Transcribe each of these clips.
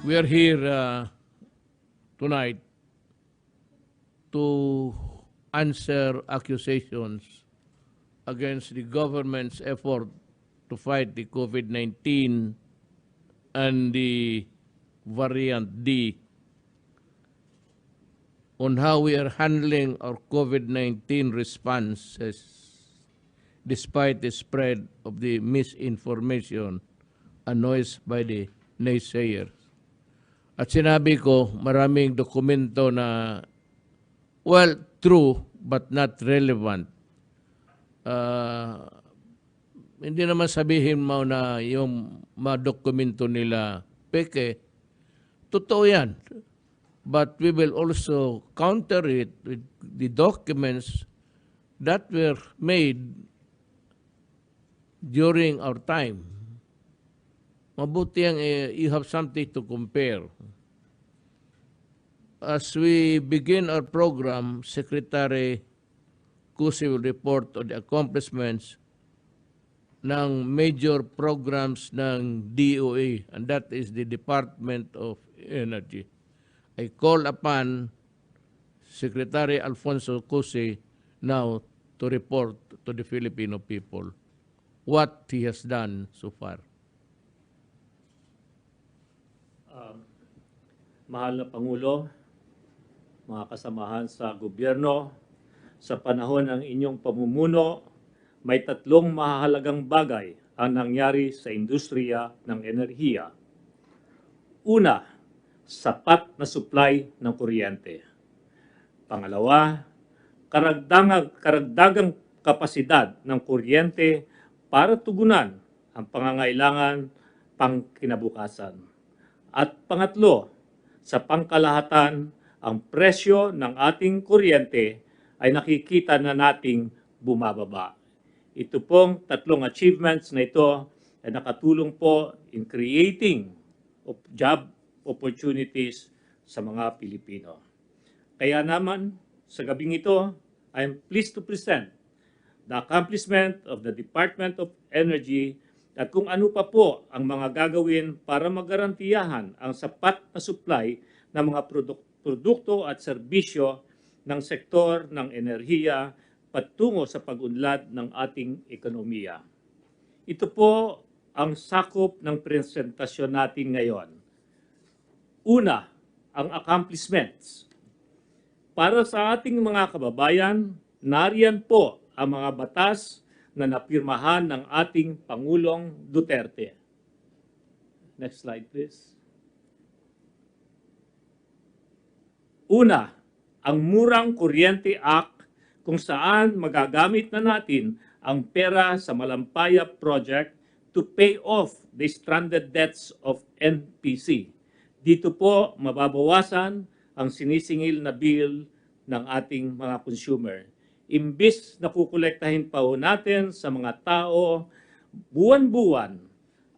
We are here tonight to answer accusations against the government's effort to fight the COVID-19 and the variant D on how we are handling our COVID-19 responses despite the spread of the misinformation and noise by the naysayers. At sinabi ko, maraming dokumento na, well, true but not relevant. Hindi naman sabihin mo na yung mga dokumento nila peke. Totoo yan. But we will also counter it with the documents that were made during our time. Mabuti ang you have something to compare. As we begin our program, Secretary Cusi will report on the accomplishments ng major programs ng DOE, and that is the Department of Energy. I call upon Secretary Alfonso Cusi now to report to the Filipino people what he has done so far. Mahal na Pangulo, mga kasamahan sa gobyerno, sa panahon ng inyong pamumuno, may tatlong mahalagang bagay ang nangyari sa industriya ng enerhiya. Una, sapat na supply ng kuryente. Pangalawa, karagdagang kapasidad ng kuryente para tugunan ang pangangailangan pangkinabukasan. At pangatlo, sa pangkalahatan, ang presyo ng ating kuryente ay nakikita na nating bumababa. Ito pong tatlong achievements na ito ay nakatulong po in creating job opportunities sa mga Pilipino. Kaya naman, sa gabing ito, I am pleased to present the accomplishment of the Department of Energy at kung ano pa po ang mga gagawin para magarantiyahan ang sapat na supply ng mga produkto at serbisyo ng sektor ng enerhiya patungo sa pag-unlad ng ating ekonomiya. Ito po ang sakop ng presentasyon natin ngayon. Una, ang accomplishments. Para sa ating mga kababayan, nariyan po ang mga batas na napirmahan ng ating Pangulong Duterte. Next slide, please. Una, ang Murang Kuryente Act kung saan magagamit na natin ang pera sa Malampaya Project to pay off the stranded debts of NPC. Dito po mababawasan ang sinisingil na bill ng ating mga consumer. Imbis na kukolektahin pa ho natin sa mga tao, buwan-buwan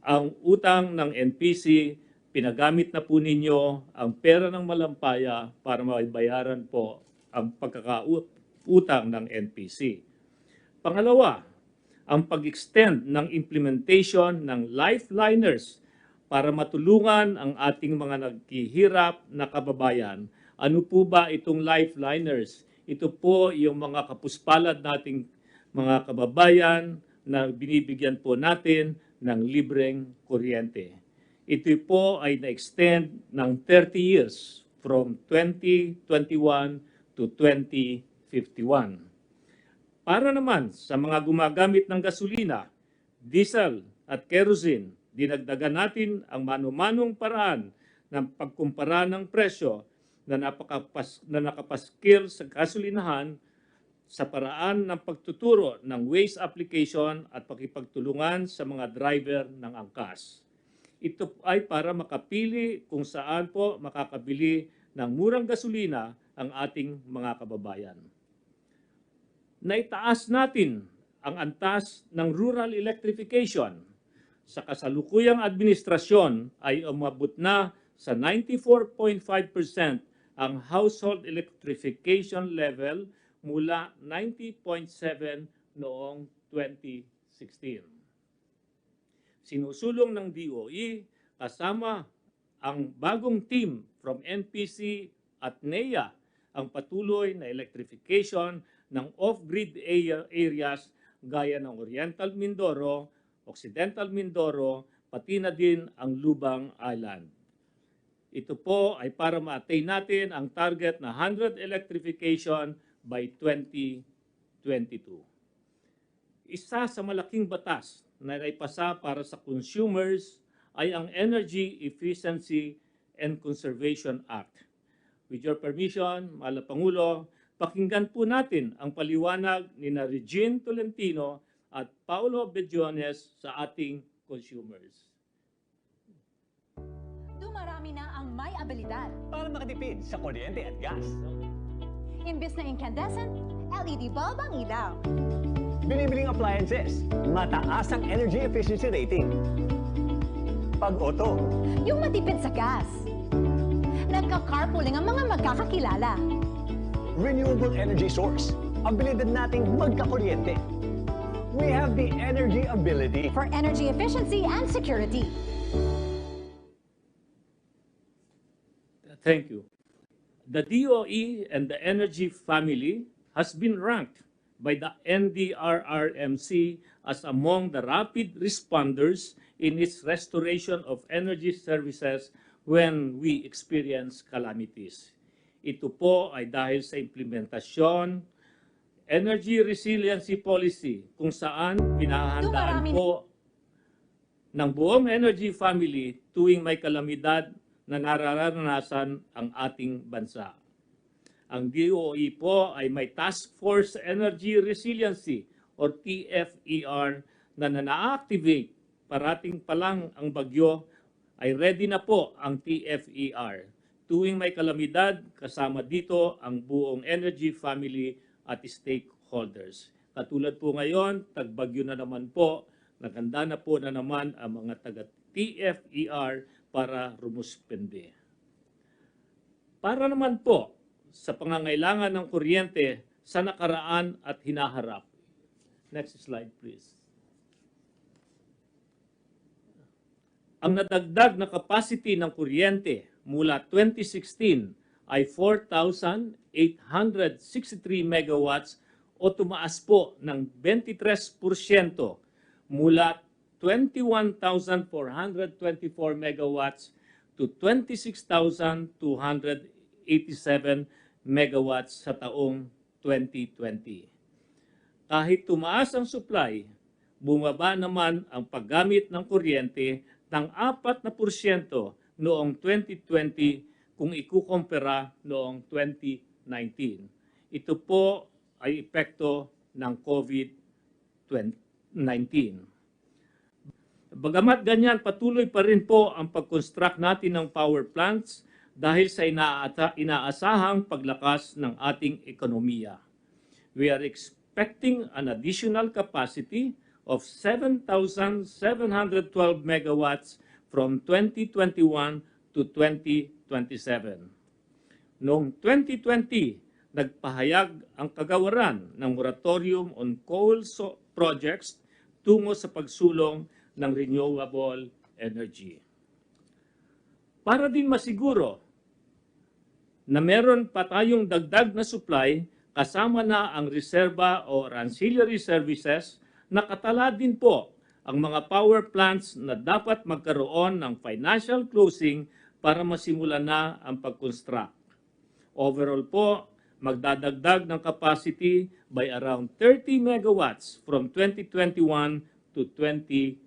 ang utang ng NPC, pinagamit na po ninyo ang pera ng Malampaya para mabayaran po ang pagkakautang ng NPC. Pangalawa, ang pag-extend ng implementation ng lifeliners para matulungan ang ating mga naghihirap na kababayan. Ano po ba itong lifeliners? Ito po yung mga kapuspalad nating mga kababayan na binibigyan po natin ng libreng kuryente. Ito po ay na-extend ng 30 years from 2021 to 2051. Para naman sa mga gumagamit ng gasolina, diesel at kerosene, dinagdagan natin ang mano-manong paraan ng pagkumpara ng presyo na nakapaskil sa gasolinahan sa paraan ng pagtuturo ng waste application at pakipagtulungan sa mga driver ng angkas. Ito ay para makapili kung saan po makakabili ng murang gasolina ang ating mga kababayan. Naitaas natin ang antas ng rural electrification. Sa kasalukuyang administrasyon ay umabot na sa 94.5% ang household electrification level mula 90.7 noong 2016. Sinusulong ng DOE kasama ang bagong team from NPC at NEA ang patuloy na electrification ng off-grid areas gaya ng Oriental Mindoro, Occidental Mindoro, pati na din ang Lubang Island. Ito po ay para ma-attain natin ang target na 100 electrification by 2022. Isa sa malaking batas na naipasa para sa consumers ay ang Energy Efficiency and Conservation Act. With your permission, Mahal na Pangulo, pakinggan po natin ang paliwanag ni Regine Tolentino at Paulo Bediones sa ating consumers. Dumarami na ang may abilidad. Para makatipid sa kuryente at gas. Imbis na incandescent, LED bulb ang ilaw. Binibiling appliances, mataas ang energy efficiency rating. Pag-auto, Yung matipid sa gas. Nagka-carpooling ang mga magkakakilala. renewable energy source, abilidad nating magkakuryente. We have the energy ability. For energy efficiency and security. Thank you. The DOE and the Energy family has been ranked by the NDRRMC as among the rapid responders in its restoration of energy services when we experience calamities. Ito po ay dahil sa implementasyon, energy resiliency policy kung saan pinahahandaan po ng buong energy family tuwing may kalamidad na nararanasan ang ating bansa. Ang DOE po ay may Task Force Energy Resiliency or TFER na na-activate. Parating pa lang ang bagyo ay ready na po ang TFER. Tuwing may kalamidad, kasama dito ang buong energy family at stakeholders. Katulad po ngayon, tagbagyo na naman po, naganda na po na naman ang mga taga-TFER para rumuspende. Para naman po sa pangangailangan ng kuryente sa nakaraan at hinaharap. Next slide, please. Ang nadagdag na capacity ng kuryente mula 2016 ay 4,863 megawatts o tumaas po ng 23% mula 21,424 megawatts to 26,287 megawatts sa taong 2020. Kahit tumaas ang supply, bumaba naman ang paggamit ng kuryente ng 4% noong 2020 kung ikukumpara noong 2019. Ito po ay epekto ng COVID-19. Bagamat ganyan, patuloy pa rin po ang pag-construct natin ng power plants dahil sa inaasahang paglakas ng ating ekonomiya. We are expecting an additional capacity of 7,712 megawatts from 2021 to 2027. Noong 2020, nagpahayag ang kagawaran ng moratorium on coal projects tungo sa pagsulong ng renewable energy. Para din masiguro na meron pa tayong dagdag na supply kasama na ang reserba o ancillary services, nakatala din po ang mga power plants na dapat magkaroon ng financial closing para masimulan na ang pag-construct. Overall po, magdadagdag ng capacity by around 30 megawatts from 2021 to 2032.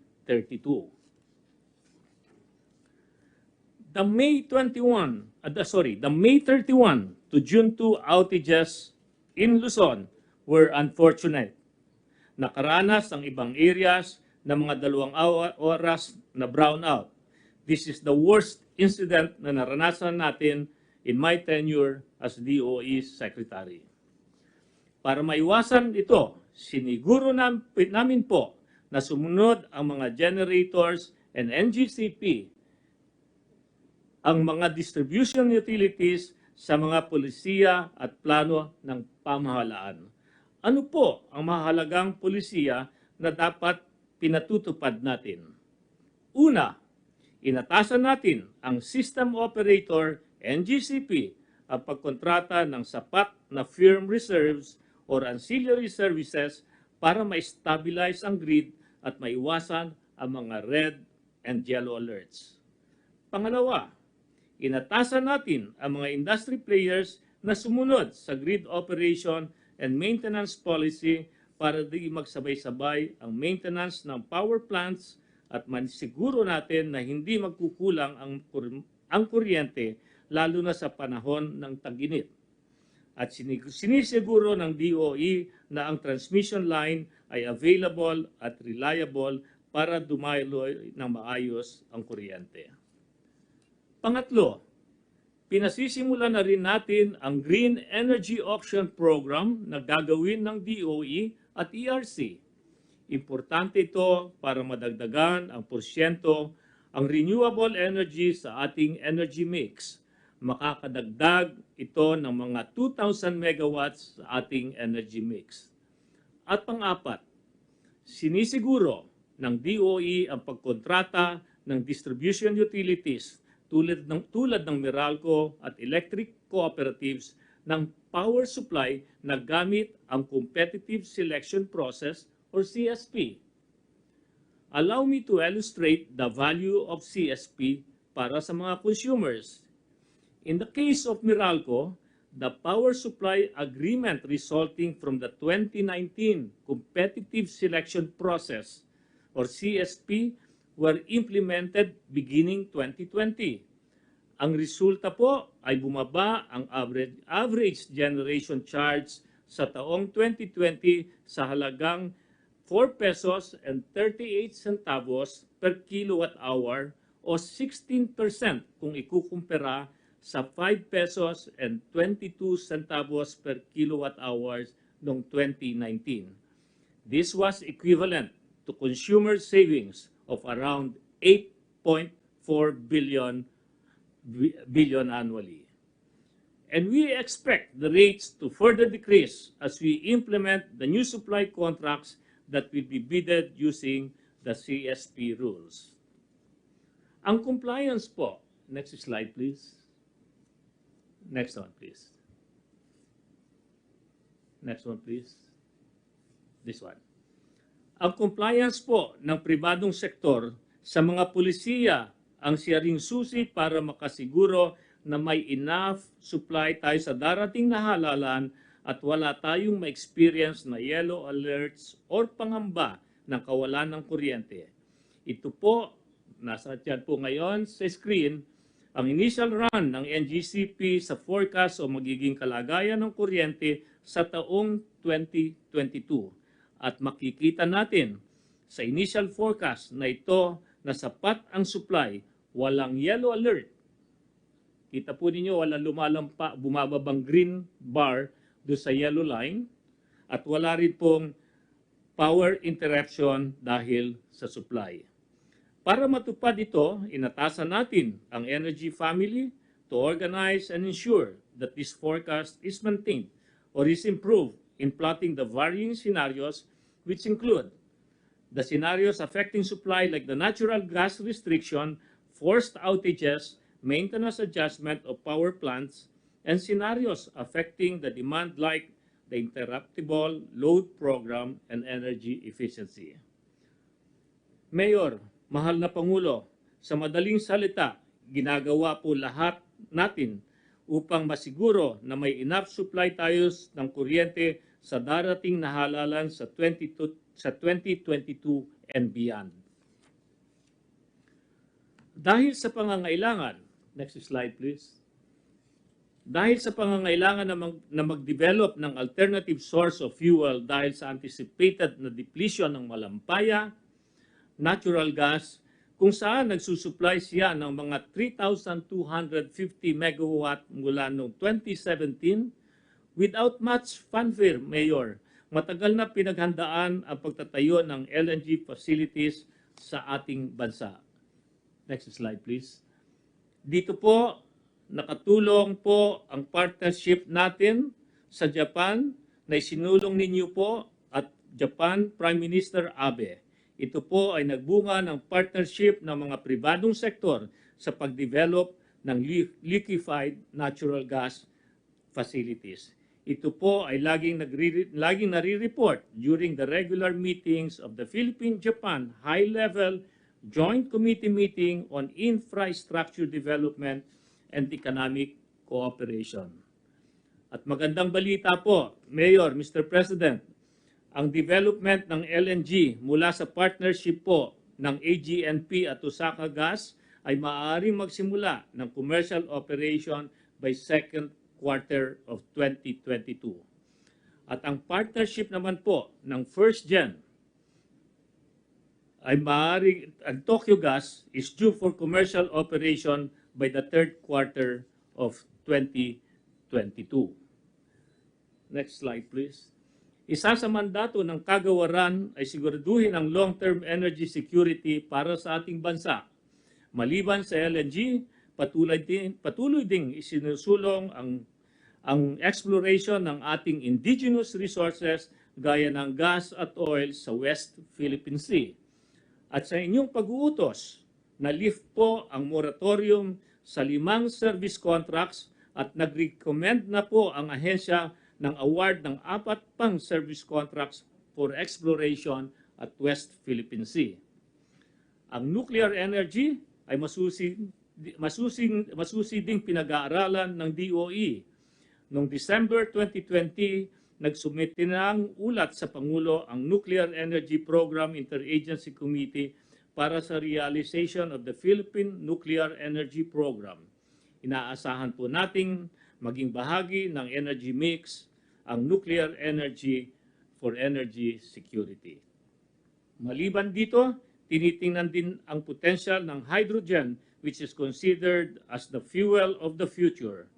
The May 31 to June 2 outages in Luzon were unfortunate. Nakaranas ang ibang areas ng mga 2 oras na brownout. This is the worst incident na naranasan natin in my tenure as DOE Secretary. Para maiwasan ito, siniguro namin po na sumunod ang mga generators and NGCP, ang mga distribution utilities sa mga polisiya at plano ng pamahalaan. Ano po ang mahalagang polisiya na dapat pinatutupad natin? Una, Inatasan natin ang System Operator, NGCP, ang pagkontrata ng sapat na firm reserves or ancillary services para ma-stabilize ang grid at maiwasan ang mga red and yellow alerts. Pangalawa, inatasan natin ang mga industry players na sumunod sa grid operation and maintenance policy para di magsabay-sabay ang maintenance ng power plants at manisiguro natin na hindi magkukulang ang kuryente lalo na sa panahon ng tag-init. At sinisiguro ng DOE na ang transmission line ay available at reliable para dumaloy ng maayos ang kuryente. Pangatlo, pinasisimulan na rin natin ang Green Energy Auction Program na gagawin ng DOE at ERC. Importante ito para madagdagan ang porsyento ang renewable energy sa ating energy mix. Makakadagdag ito ng mga 2,000 megawatts sa ating energy mix. At pang-apat, sinisiguro ng DOE ang pagkontrata ng distribution utilities tulad ng Meralco at electric cooperatives ng power supply na gamit ang competitive selection process or CSP. Allow me to illustrate the value of CSP para sa mga consumers. In the case of Meralco, the power supply agreement resulting from the 2019 competitive selection process or CSP were implemented beginning 2020. Ang resulta po ay bumaba ang average generation charge sa taong 2020 sa halagang 4 pesos and 38 centavos per kilowatt hour o 16% kung ikukumpara sa 5 pesos and 22 centavos per kilowatt hours noong 2019. This was equivalent to consumer savings of around 8.4 billion annually. And we expect the rates to further decrease as we implement the new supply contracts that will be bidded using the CSP rules. Ang compliance po, next slide please. Next one please. Next one please. This one. Ang compliance po ng pribadong sektor sa mga pulisiya ang siyaring susi para makasiguro na may enough supply tayo sa darating na halalan at wala tayong ma-experience na yellow alerts or pangamba ng kawalan ng kuryente. Ito po, nasa dyan po ngayon sa screen, ang initial run ng NGCP sa forecast o magiging kalagayan ng kuryente sa taong 2022. At makikita natin sa initial forecast na ito na sapat ang supply, walang yellow alert. Kita po ninyo, walang bumababang green bar doon sa yellow line at wala rin pong power interruption dahil sa supply. Para matupad ito, inatasan natin ang energy family to organize and ensure that this forecast is maintained or is improved in plotting the varying scenarios which include the scenarios affecting supply like the natural gas restriction, forced outages, maintenance adjustment of power plants, and scenarios affecting the demand like the interruptible load program and energy efficiency. Mayor, mahal na Pangulo, sa madaling salita, ginagawa po lahat natin upang masiguro na may enough supply tayo ng kuryente sa darating na halalan sa 2022 and beyond. Dahil sa pangangailangan, next slide please. Dahil sa pangangailangan na mag-develop ng alternative source of fuel dahil sa anticipated na depletion ng malampaya, natural gas, kung saan nagsusupply siya ng mga 3,250 megawatt mula noong 2017, without much fanfare, Mayor, matagal na pinaghandaan ang pagtatayo ng LNG facilities sa ating bansa. Next slide, please. Dito po, nakatulong po ang partnership natin sa Japan na isinulong ninyo po at Japan Prime Minister Abe. Ito po ay nagbunga ng partnership ng mga pribadong sektor sa pagdevelop ng liquefied natural gas facilities. Ito po ay laging nare-report during the regular meetings of the Philippine-Japan High-Level Joint Committee Meeting on Infrastructure Development and Economic Cooperation. At magandang balita po, Mayor, Mr. President, ang development ng LNG mula sa partnership po ng AGNP at Osaka Gas ay maaaring magsimula ng commercial operation by second quarter of 2022. At ang partnership naman po ng first gen ay maaaring, ang Tokyo Gas is due for commercial operation by the third quarter of 2022. Next slide, please. Isa sa mandato ng kagawaran ay siguraduhin ang long-term energy security para sa ating bansa. Maliban sa LNG, patuloy ding isinusulong ang exploration ng ating indigenous resources gaya ng gas at oil sa West Philippine Sea. At sa inyong pag-uutos, na-lift po ang moratorium sa 5 service contracts at nag-recommend na po ang ahensya ng award ng 4 pang service contracts for exploration at West Philippine Sea. Ang nuclear energy ay masusi ding pinag-aaralan ng DOE. Noong December 2020, nagsumite na ang ulat sa Pangulo ang Nuclear Energy Program Interagency Committee para sa realization of the Philippine Nuclear Energy Program. Inaasahan po nating maging bahagi ng energy mix ang nuclear energy for energy security. Maliban dito, tinitingnan din ang potential ng hydrogen which is considered as the fuel of the future.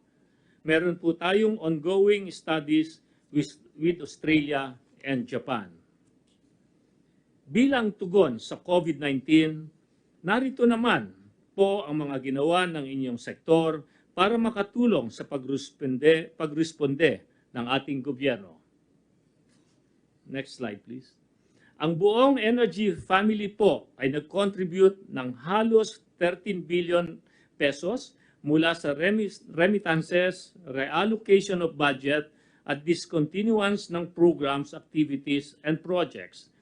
Meron po tayong ongoing studies with Australia and Japan. Bilang tugon sa COVID-19, narito naman po ang mga ginawa ng inyong sektor para makatulong sa pagresponde ng ating gobyerno. Next slide, please. Ang buong energy family po ay nag-contribute ng halos 13 billion pesos mula sa remittances, reallocation of budget, at discontinuance ng programs, activities, and projects.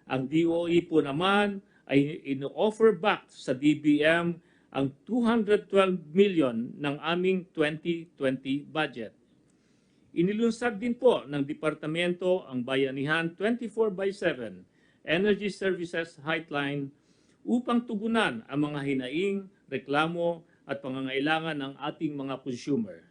Ang DOE po naman ay in-offer back sa DBM ang 212 million ng aming 2020 budget. Inilunsad din po ng Departamento ang Bayanihan 24/7 Energy Services Hotline upang tugunan ang mga hinaing, reklamo at pangangailangan ng ating mga consumer.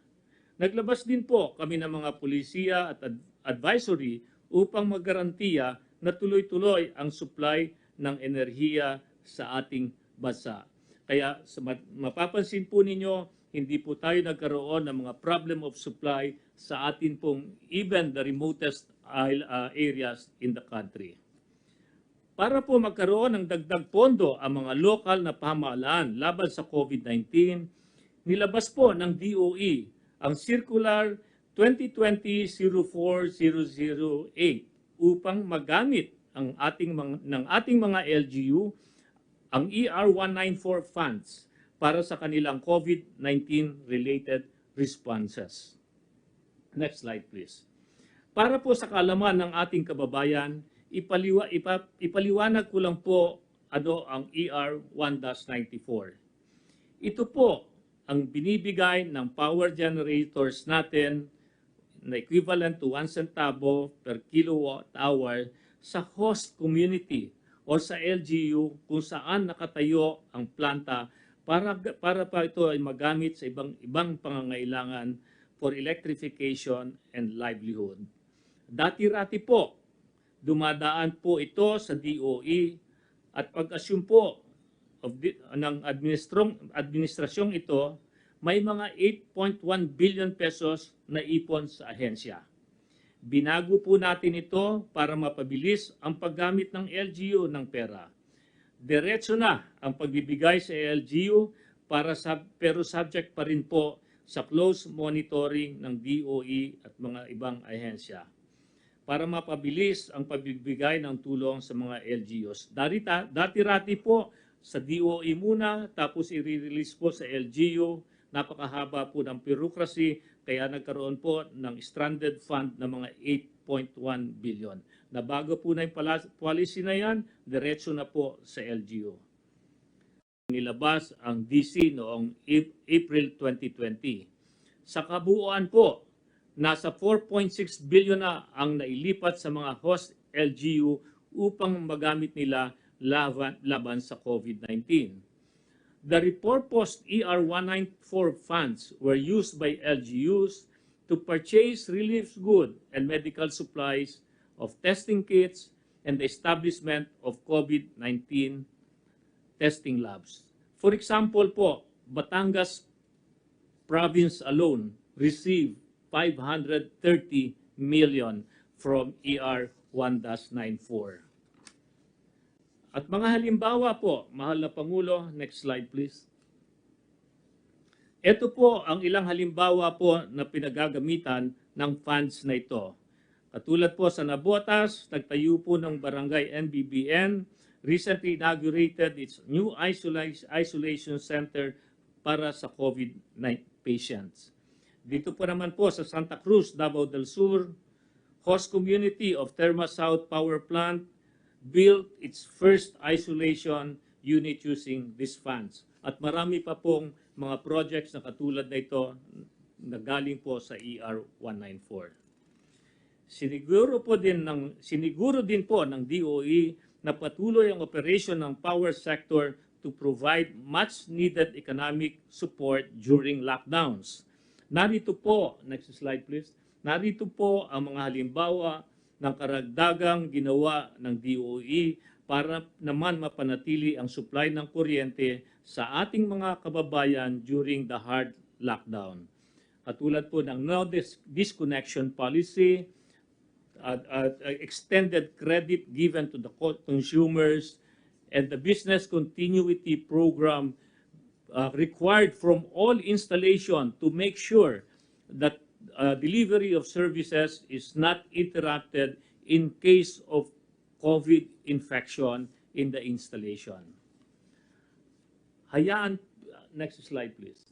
Naglabas din po kami ng mga pulisiya at advisory upang magarantiya na tuloy-tuloy ang supply ng enerhiya sa ating bansa. Kaya mapapansin po ninyo, hindi po tayo nagkaroon ng mga problem of supply sa atin pong even the remotest areas in the country. Para po magkaroon ng dagdag pondo ang mga lokal na pamahalaan laban sa COVID-19, nilabas po ng DOE ang Circular 2020-04008 upang magamit ng ating mga LGU ang ER-194 funds para sa kanilang COVID-19 related responses. Next slide, please. Para po sa kaalaman ng ating kababayan, ipaliwanag ko lang po ano ang ER-1-94. Ito po ang binibigay ng power generators natin na equivalent to 1 centavo per kilowatt hour sa host community o sa LGU kung saan nakatayo ang planta para pa ito ay magamit sa ibang pangangailangan for electrification and livelihood. Dati-rati po, dumadaan po ito sa DOE at pag-assume po ng administrasyong ito, may mga 8.1 billion pesos na ipon sa ahensya. Binago po natin ito para mapabilis ang paggamit ng LGU ng pera. Diretso na ang pagbibigay sa LGU pero subject pa rin po sa close monitoring ng DOE at mga ibang ahensya. para mapabilis ang pagbibigay ng tulong sa mga LGUs. Dati-rati po sa DOE muna, tapos i-release po sa LGU. Napakahaba po ng bureaucracy, kaya nagkaroon po ng stranded fund na mga 8.1 billion. Na bago po na yung policy na yan, diretso na po sa LGU. Nilabas ang DC noong April 2020. Sa kabuuan po, nasa 4.6 billion na ang nailipat sa mga host LGU upang magamit nila laban sa COVID-19. The repurposed ER-194 funds were used by LGUs to purchase relief goods and medical supplies, of testing kits, and the establishment of COVID-19 testing labs. For example po, Batangas province alone received 530 million from ER-1-94. At mga halimbawa po, mahal na Pangulo, next slide please. Ito po ang ilang halimbawa po na pinagagamitan ng funds na ito. Katulad po sa Nabotas, nagtayo po ng Barangay NBBN, recently inaugurated its new isolation center para sa COVID-19 patients. Dito po naman po sa Santa Cruz, Davao del Sur, host community of Terma South Power Plant built its first isolation unit using these funds. At marami pa pong mga projects na katulad na ito na galing po sa ER-194. Siniguro din po ng DOE na patuloy ang operation ng power sector to provide much needed economic support during lockdowns. Narito po, next slide please, narito po ang mga halimbawa ng karagdagang ginawa ng DOE para naman mapanatili ang supply ng kuryente sa ating mga kababayan during the hard lockdown. Katulad po ng no disconnection policy, extended credit given to the consumers, and the business continuity program required from all installation to make sure that delivery of services is not interrupted in case of COVID infection in the installation. Next slide please.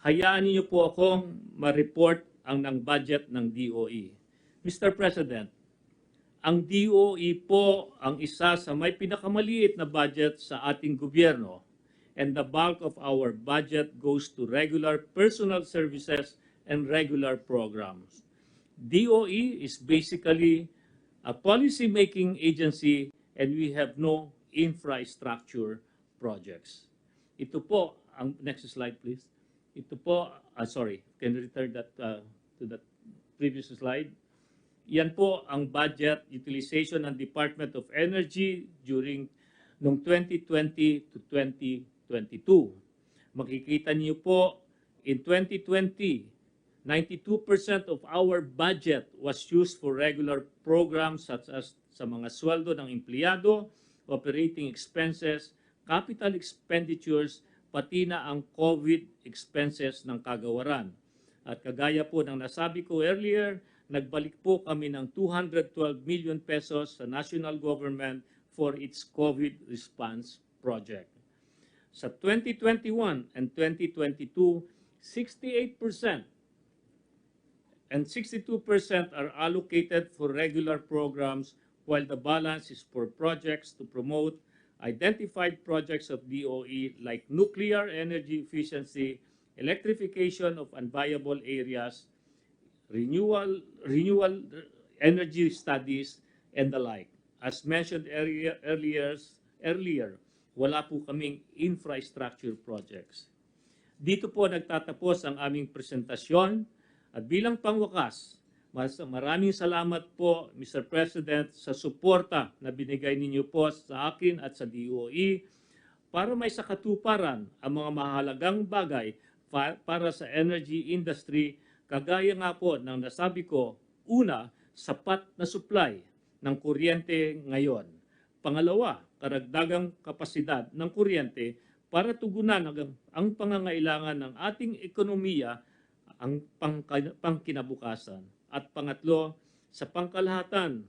Hayaan niyo po akong ma-report ang ng budget ng DOE. Mr. President, ang DOE po ang isa sa may pinakamaliit na budget sa ating gobyerno, and the bulk of our budget goes to regular personal services and regular programs. DOE is basically a policy-making agency and we have no infrastructure projects. Ito po, ang next slide please. Ito po, sorry, can you return that to the previous slide? Yan po ang budget utilization ng Department of Energy during noong 2020 to 2022. Makikita niyo po, in 2020, 92% of our budget was used for regular programs such as sa mga sweldo ng empleyado, operating expenses, capital expenditures, pati na ang COVID expenses ng kagawaran. At kagaya po ng nasabi ko earlier, nagbalik po kami ng 212 million pesos sa national government for its COVID response project. Sa 2021 and 2022, 68% and 62% are allocated for regular programs while the balance is for projects to promote identified projects of DOE like nuclear energy efficiency, electrification of unviable areas, renewable energy studies, and the like. As mentioned earlier, wala po kaming infrastructure projects. Dito po nagtatapos ang aming presentasyon at bilang pangwakas, maraming salamat po, Mr. President, sa suporta na binigay ninyo po sa akin at sa DOE para may sakatuparan ang mga mahalagang bagay para sa energy industry, kagaya nga po ng nasabi ko, una, sapat na supply ng kuryente ngayon. Pangalawa, karagdagang kapasidad ng kuryente para tugunan ang pangangailangan ng ating ekonomiya ang pangkinabukasan. At pangatlo, Sa pangkalahatan,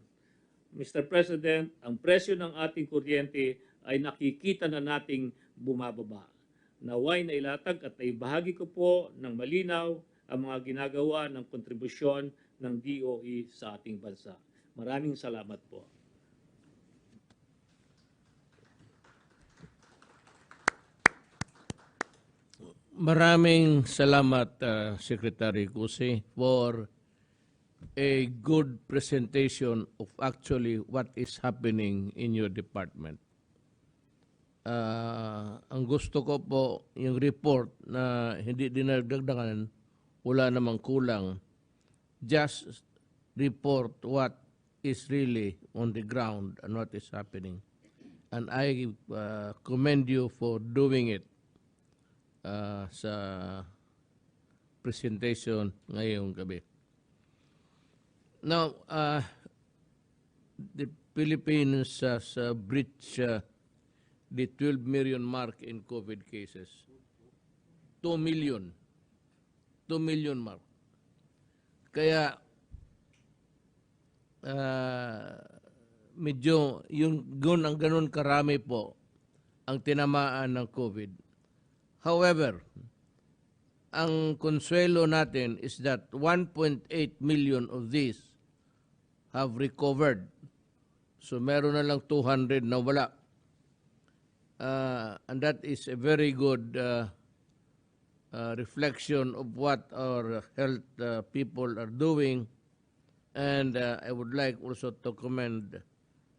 Mr. President, ang presyo ng ating kuryente ay nakikita na nating bumababa. Naway na ilatag at naibahagi ko po ng malinaw ang mga ginagawa ng kontribusyon ng DOE sa ating bansa. Maraming salamat po. Maraming salamat, Secretary Cusi, for a good presentation of actually what is happening in your department. Ang gusto ko po, yung report na hindi dinagdagan, wala namang kulang. Just report what is really on the ground and what is happening. And I commend you for doing it sa presentation ngayong gabi. Now, the Philippines has breached the 12 million mark in COVID cases. 2 million. 2 million mark. Kaya, medyo, yung ganun karami po ang tinamaan ng COVID. However, ang konsuelo natin is that 1.8 million of these have recovered. So meron na lang 200 na wala. And that is a very good reflection of what our health people are doing. And I would like also to commend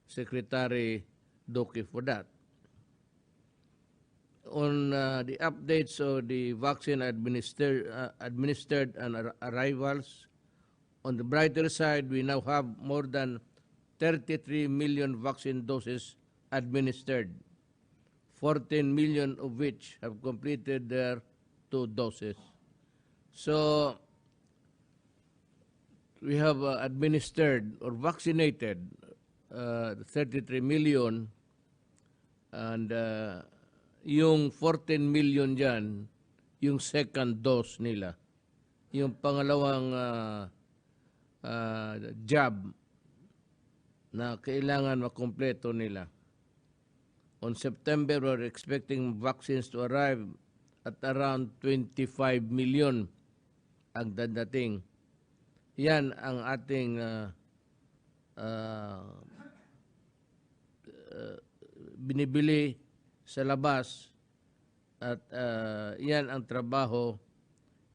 Secretary Doki for that. On the updates of the vaccine administered and arrivals, on the brighter side, we now have more than 33 million vaccine doses administered, 14 million of which have completed their 2 doses. So, we have administered or vaccinated 33 million, and yung 14 million dyan, yung second dose nila. Yung pangalawang jab na kailangan makumpleto nila. On September, we're expecting vaccines to arrive at around 25 million ang dadating. Yan ang ating binibili sa labas, at yan ang trabaho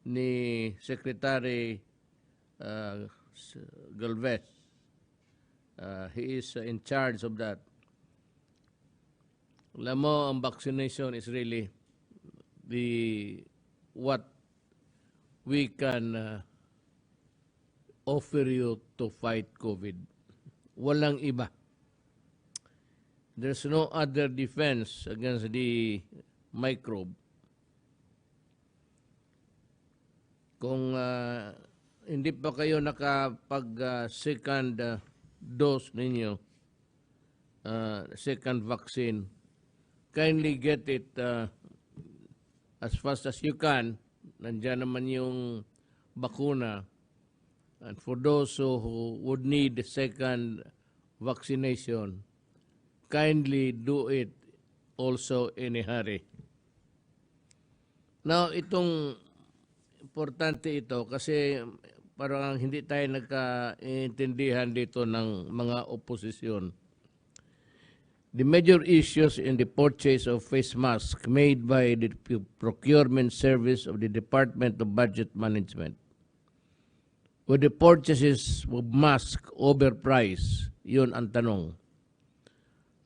ni Secretary Galvez. He is in charge of that. Alam mo, ang vaccination is really what we can offer you to fight COVID. Walang iba. There's no other defense against the microbe. Kung hindi pa kayo nakapag-second dose ninyo, second vaccine, kindly get it as fast as you can. Nandiyan naman yung bakuna. And for those who would need the second vaccination, kindly do it also in a hurry. Now, itong importante ito kasi parang hindi tayo nagkaintindihan dito ng mga oposisyon. The major issues in the purchase of face masks made by the procurement service of the Department of Budget Management. Were the purchases of masks overpriced? Yun ang tanong.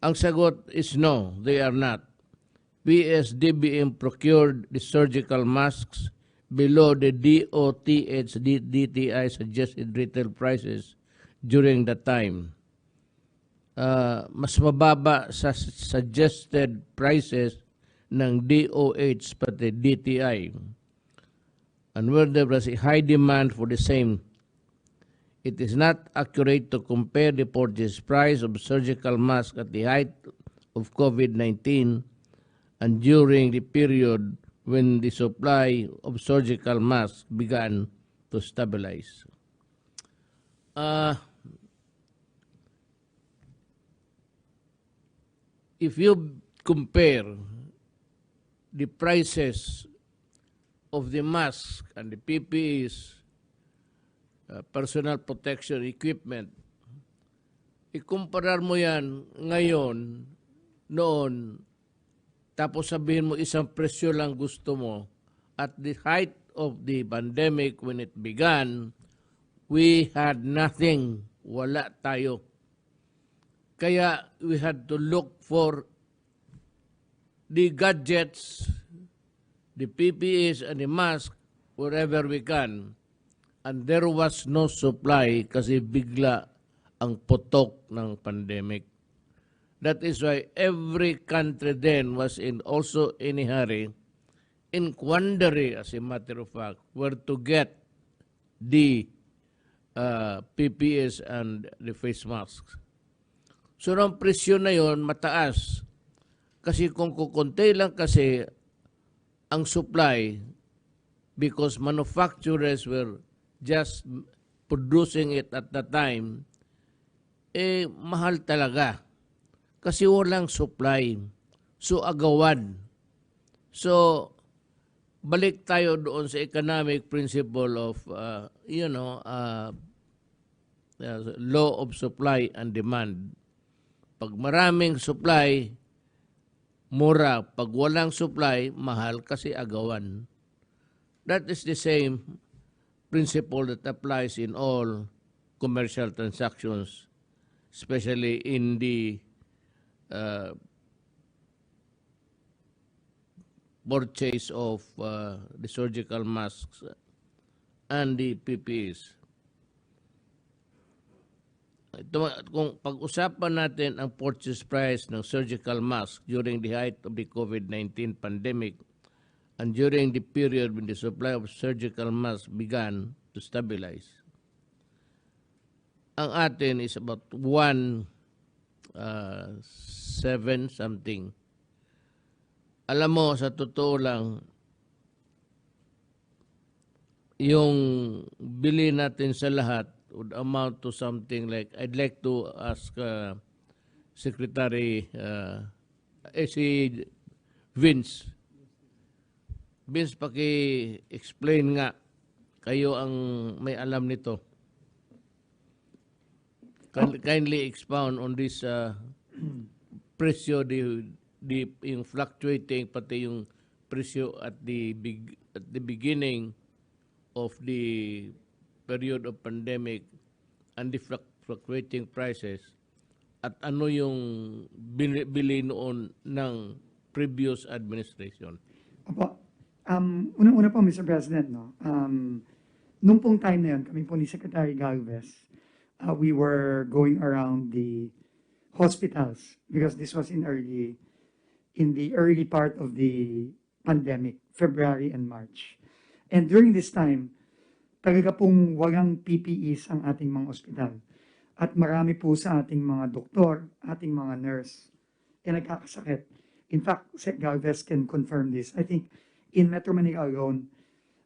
Ang sagot is no, they are not. PSDBM procured the surgical masks below the DOTH DTI suggested retail prices during that time. Mas mababa sa suggested prices ng DOH pati DTI. And where there was a high demand for the same, it is not accurate to compare the purchase price of surgical masks at the height of COVID-19 and during the period when the supply of surgical masks began to stabilize. if you compare the prices of the mask and the PPEs, personal protection equipment, ikumparar mo yan ngayon, noon, tapos sabihin mo isang presyo lang gusto mo, at the height of the pandemic when it began, we had nothing. Wala tayo. Kaya we had to look for the gadgets, the PPEs and the mask wherever we can. And there was no supply kasi bigla ang putok ng pandemic. That is why every country then was also in a hurry, in quandary as a matter of fact, where to get the PPEs and the face masks. So ang presyo na yon mataas. Kasi kung kukuntay lang kasi ang supply, because manufacturers were just producing it at the time, mahal talaga. Kasi walang supply. So agawan. So balik tayo doon sa economic principle of, law of supply and demand. Pag maraming supply, mura. Pag walang supply, mahal kasi agawan. That is the same principle that applies in all commercial transactions, especially in the purchase of the surgical masks and the PPEs. Kung pag-usapan natin ang purchase price ng surgical mask during the height of the COVID-19 pandemic and during the period when the supply of surgical masks began to stabilize, ang atin is about 1.7 something. Alam mo, sa totoo lang, yung bili natin sa lahat would amount to something like, I'd like to ask Secretary si Vince. Vince, paki-explain nga, kayo ang may alam nito. Kindly expound on this presyo, yung fluctuating, pati yung presyo at the beginning of the period of pandemic and the fluctuating prices, at ano yung bili noon ng previous administration. Opo. Unang-una po, Mr. President, nung pong time na yun, kami po ni Secretary Galvez, we were going around the hospitals because this was in the early part of the pandemic, February and March. And during this time, talaga pong walang PPEs ang ating mga ospital. At marami po sa ating mga doktor, ating mga nurse, nagkakasakit. In fact, Sec Galvez can confirm this. I think in Metro Manila alone,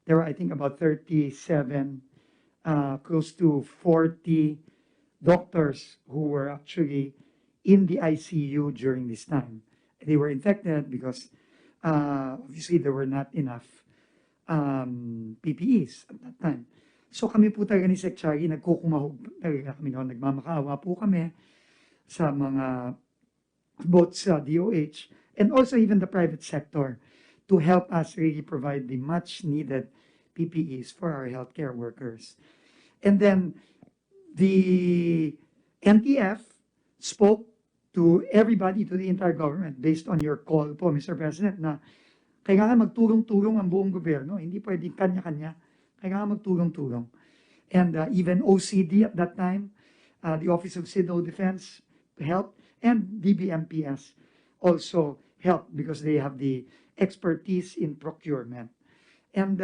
there were, I think, about 37, close to 40 doctors who were actually in the ICU during this time. They were infected because obviously there were not enough PPEs at that time. So kami po talaga ni Sec Chagi, nagkukumahog talaga kami noon, nagmamakaawa po kami sa mga, both sa DOH and also even the private sector, to help us really provide the much needed PPEs for our healthcare workers. And then the NTF spoke to everybody, to the entire government, based on your call po, Mr. President, na kailangan magtulong-tulong ang buong gobyerno. Hindi pwedeng kanya-kanya. Kailangan magtulong-tulong. And even OCD at that time, the Office of Civil Defense helped, and DBMPS also helped because they have the expertise in procurement. And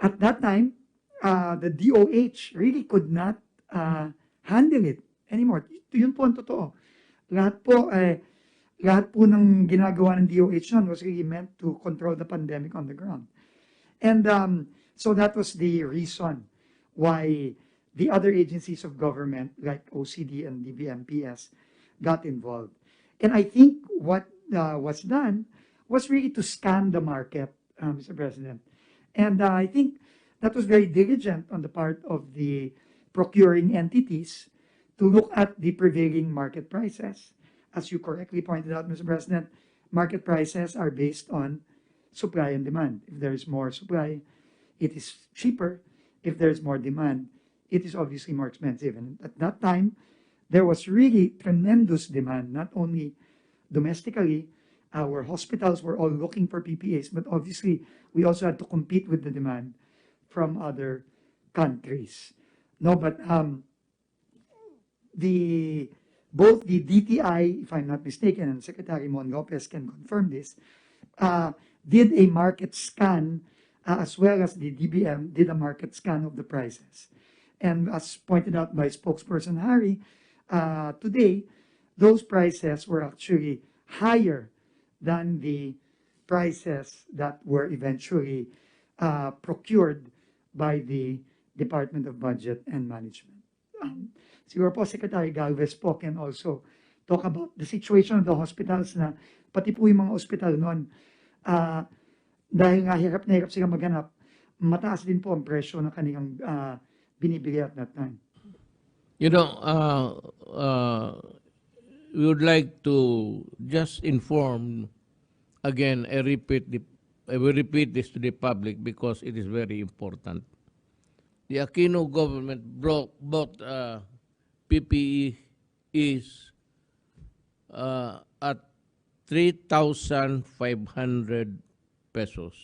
at that time, the DOH really could not handle it anymore. Yun po ang totoo. Lahat po ng ginagawa ng DOH noon was really meant to control the pandemic on the ground. And so that was the reason why the other agencies of government like OCD and DBMPS got involved. And I think what was done was really to scan the market, Mr. President. And I think that was very diligent on the part of the procuring entities to look at the prevailing market prices. As you correctly pointed out, Mr. President, market prices are based on supply and demand. If there is more supply, it is cheaper. If there is more demand, it is obviously more expensive. And at that time, there was really tremendous demand, not only domestically. Our hospitals were all looking for PPAs, but obviously we also had to compete with the demand from other countries. No, but both the DTI, if I'm not mistaken, and Secretary Mon Lopez can confirm this, did a market scan, as well as the DBM did a market scan of the prices. And as pointed out by spokesperson Harry, today, those prices were actually higher than the prices that were eventually procured by the Department of Budget and Management. Siguro po Secretary Galvez po can also talk about the situation of the hospitals na pati po yung mga hospital noon, dahil nga hirap na hirap sila maghanap, mataas din po ang presyo ng kanilang binibili at that time. You know, we would like to just inform again. I will repeat this to the public because it is very important. The Aquino government bought PPE is at 3,500 pesos.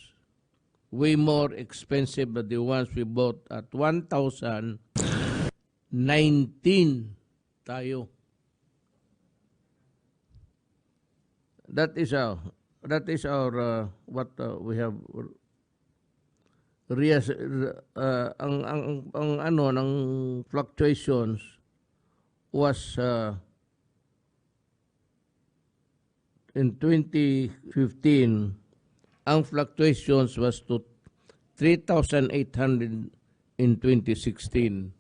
Way more expensive than the ones we bought at 1,019 tayo. That is our what we have ang ano ng fluctuations was in 2015 ang fluctuations was to 3,800 in 2016.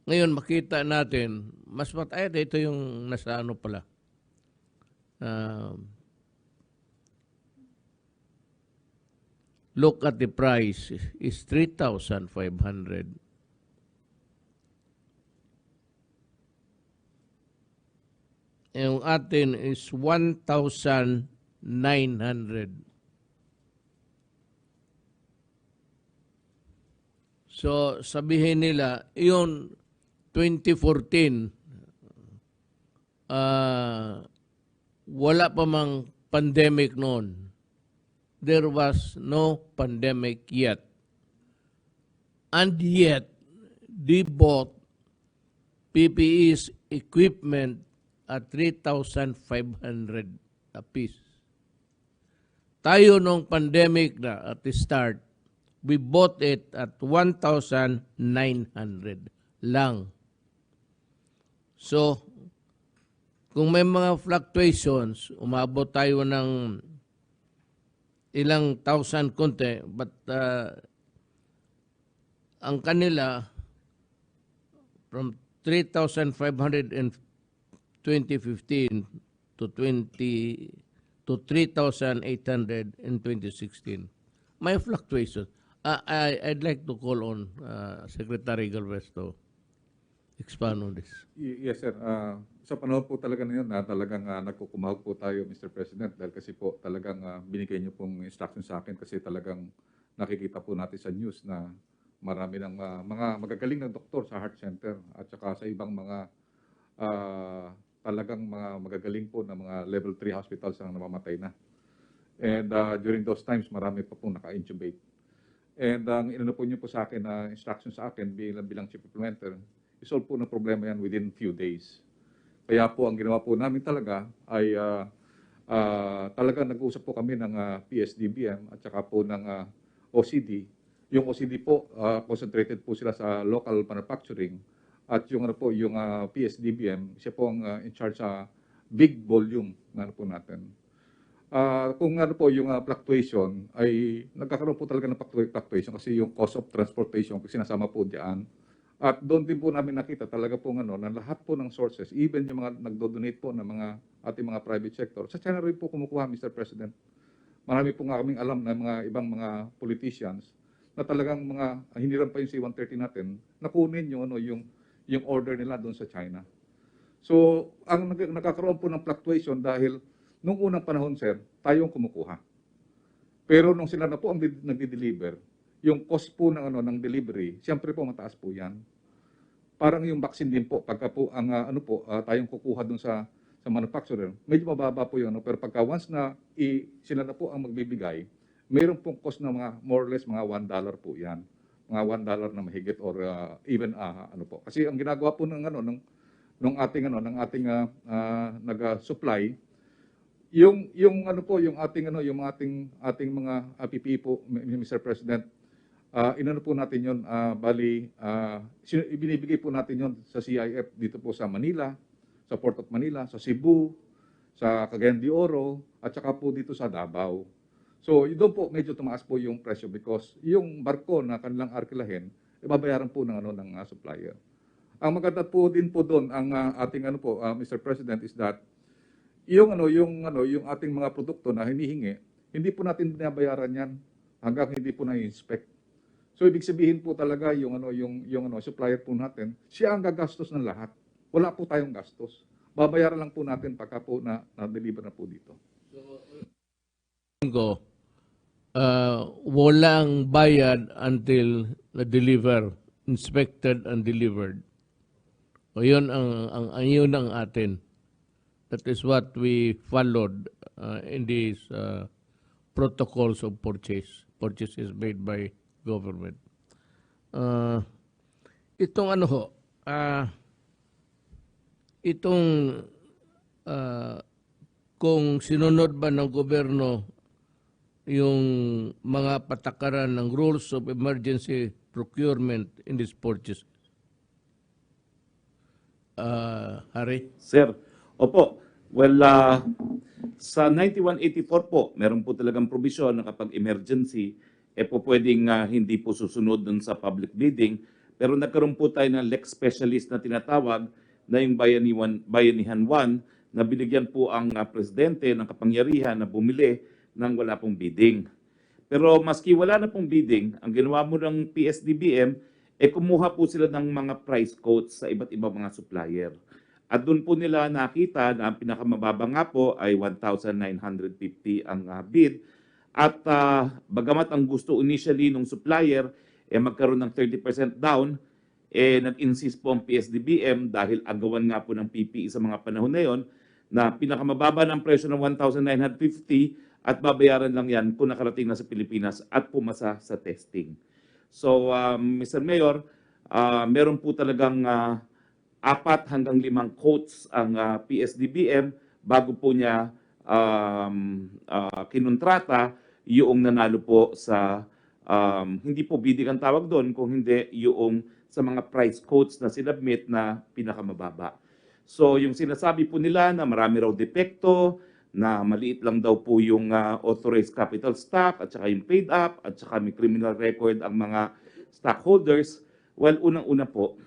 Ngayon makita natin mas mataas ito yung nasa ano pala. Look at the price is 3,500. Yung atin is 1,900. So sabihin nila, yun 2014, wala pa mang pandemic noon. There was no pandemic yet. And yet, they bought PPE's equipment at 3,500 a piece. Tayo nung pandemic na at the start, we bought it at 1,900 lang. So, kung may mga fluctuations, umabot tayo ng ilang thousand konti, but ang kanila from 3,500 in 2015 to 3,800 in 2016. May fluctuations. I'd like to call on Secretary Galvez to expand on this. Yes, sir. Sa panahon po talaga na yun na talagang nagkukumahog po tayo, Mr. President, dahil kasi po talagang binigay niyo pong instruction sa akin kasi talagang nakikita po natin sa news na marami ng mga magagaling na doktor sa heart center at saka sa ibang mga talagang mga magagaling po na mga level 3 hospitals ang namamatay na. And during those times, marami pa pong naka-intubate. And ang inano po niyo po sa akin na instruction sa akin bilang chief implementer, isolve po ng problema yan within few days. Kaya po ang ginawa po namin talaga ay talagang nag-uusap po kami ng PSDBM at saka po ng OCD. Yung OCD po, concentrated po sila sa local manufacturing at yung ano po, yung PSDBM, siya po ang in charge sa big volume na ano po natin. Kung ano po yung fluctuation ay nagkakaroon po talaga ng fluctuation kasi yung cost of transportation, sinasama po diyan, At doon din po namin nakita talaga po na lahat po ng sources, even yung mga nagdo-donate po ng mga ating mga private sector, sa China rin po kumukuha, Mr. President. Marami po nga kaming alam na mga ibang mga politicians na talagang mga hiniram pa yung C-130 natin, nakunin yung order nila doon sa China. So, ang nakakaroon po ng fluctuation dahil nung unang panahon, sir, tayong kumukuha. Pero nung sila na po ang nagdi-deliver, yung cost po ng delivery, siyempre po mataas po yan. Parang yung vaccine din po, pagka po ang tayong kukuha dun sa manufacturer, medyo mababa po yun. Pero pagka once na sila na po ang magbibigay, mayroon pong cost na mga more or less mga $1 po yan. Mga $1 na mahigit or even po. Kasi ang ginagawa po ng ating nag-supply, yung ating mga PPE po, Mr. President, po natin yun, ibinibigay po natin yun sa CIF dito po sa Manila, sa Port of Manila, sa Cebu, sa Cagayan de Oro, at saka po dito sa Davao. So, doon po medyo tumaas po yung presyo because yung barko na kanilang arkilahin, ibabayaran po ng supplier. Ang maganda po din po doon, ang ating Mr. President, is that yung ating mga produkto na hinihingi, hindi po natin binabayaran yan hanggang hindi po na-inspect. So ibig sabihin po talaga yung supplier po natin, siya ang gagastos ng lahat. Wala po tayong gastos. Babayaran lang po natin pagka po na-deliver na po dito. Walang bayad until na-deliver, inspected and delivered. O yun ang atin. That is what we followed in these protocols of purchase. Purchase is made by government. Kung sinunod ba ng gobyerno yung mga patakaran ng rules of emergency procurement in this purchase. Harry? Sir, opo. Well, sa 9184 po, meron po talagang provision na kapag emergency, po pwedeng hindi po susunod dun sa public bidding. Pero nagkaroon po tayo ng lex specialist na tinatawag na yung Bayanihan 1 na binigyan po ang presidente ng kapangyarihan na bumili ng wala pong bidding. Pero maski wala na pong bidding, ang ginawa mo ng PSDBM, kumuha po sila ng mga price quotes sa iba't ibang mga supplier. At doon po nila nakita na ang pinakamababa nga po ay 1,950 ang bid. At bagamat ang gusto initially ng supplier magkaroon ng 30% down, nag-insist po ang PSDBM dahil agawan nga po ng PPE sa mga panahon na yon na pinakamababa ng presyo ng 1,950 at babayaran lang yan kung nakarating na sa Pilipinas at pumasa sa testing. So, Mr. Mayor, meron po talagang 4 hanggang 5 quotes ang PSDBM bago po niya kinontrata yung nanalo po sa, hindi po bidding ang tawag doon, kung hindi yung sa mga price quotes na sinubmit na pinakamababa. So yung sinasabi po nila na marami raw depekto, na maliit lang daw po yung authorized capital stock at saka yung paid up at saka may criminal record ang mga stockholders. Well, unang-una po,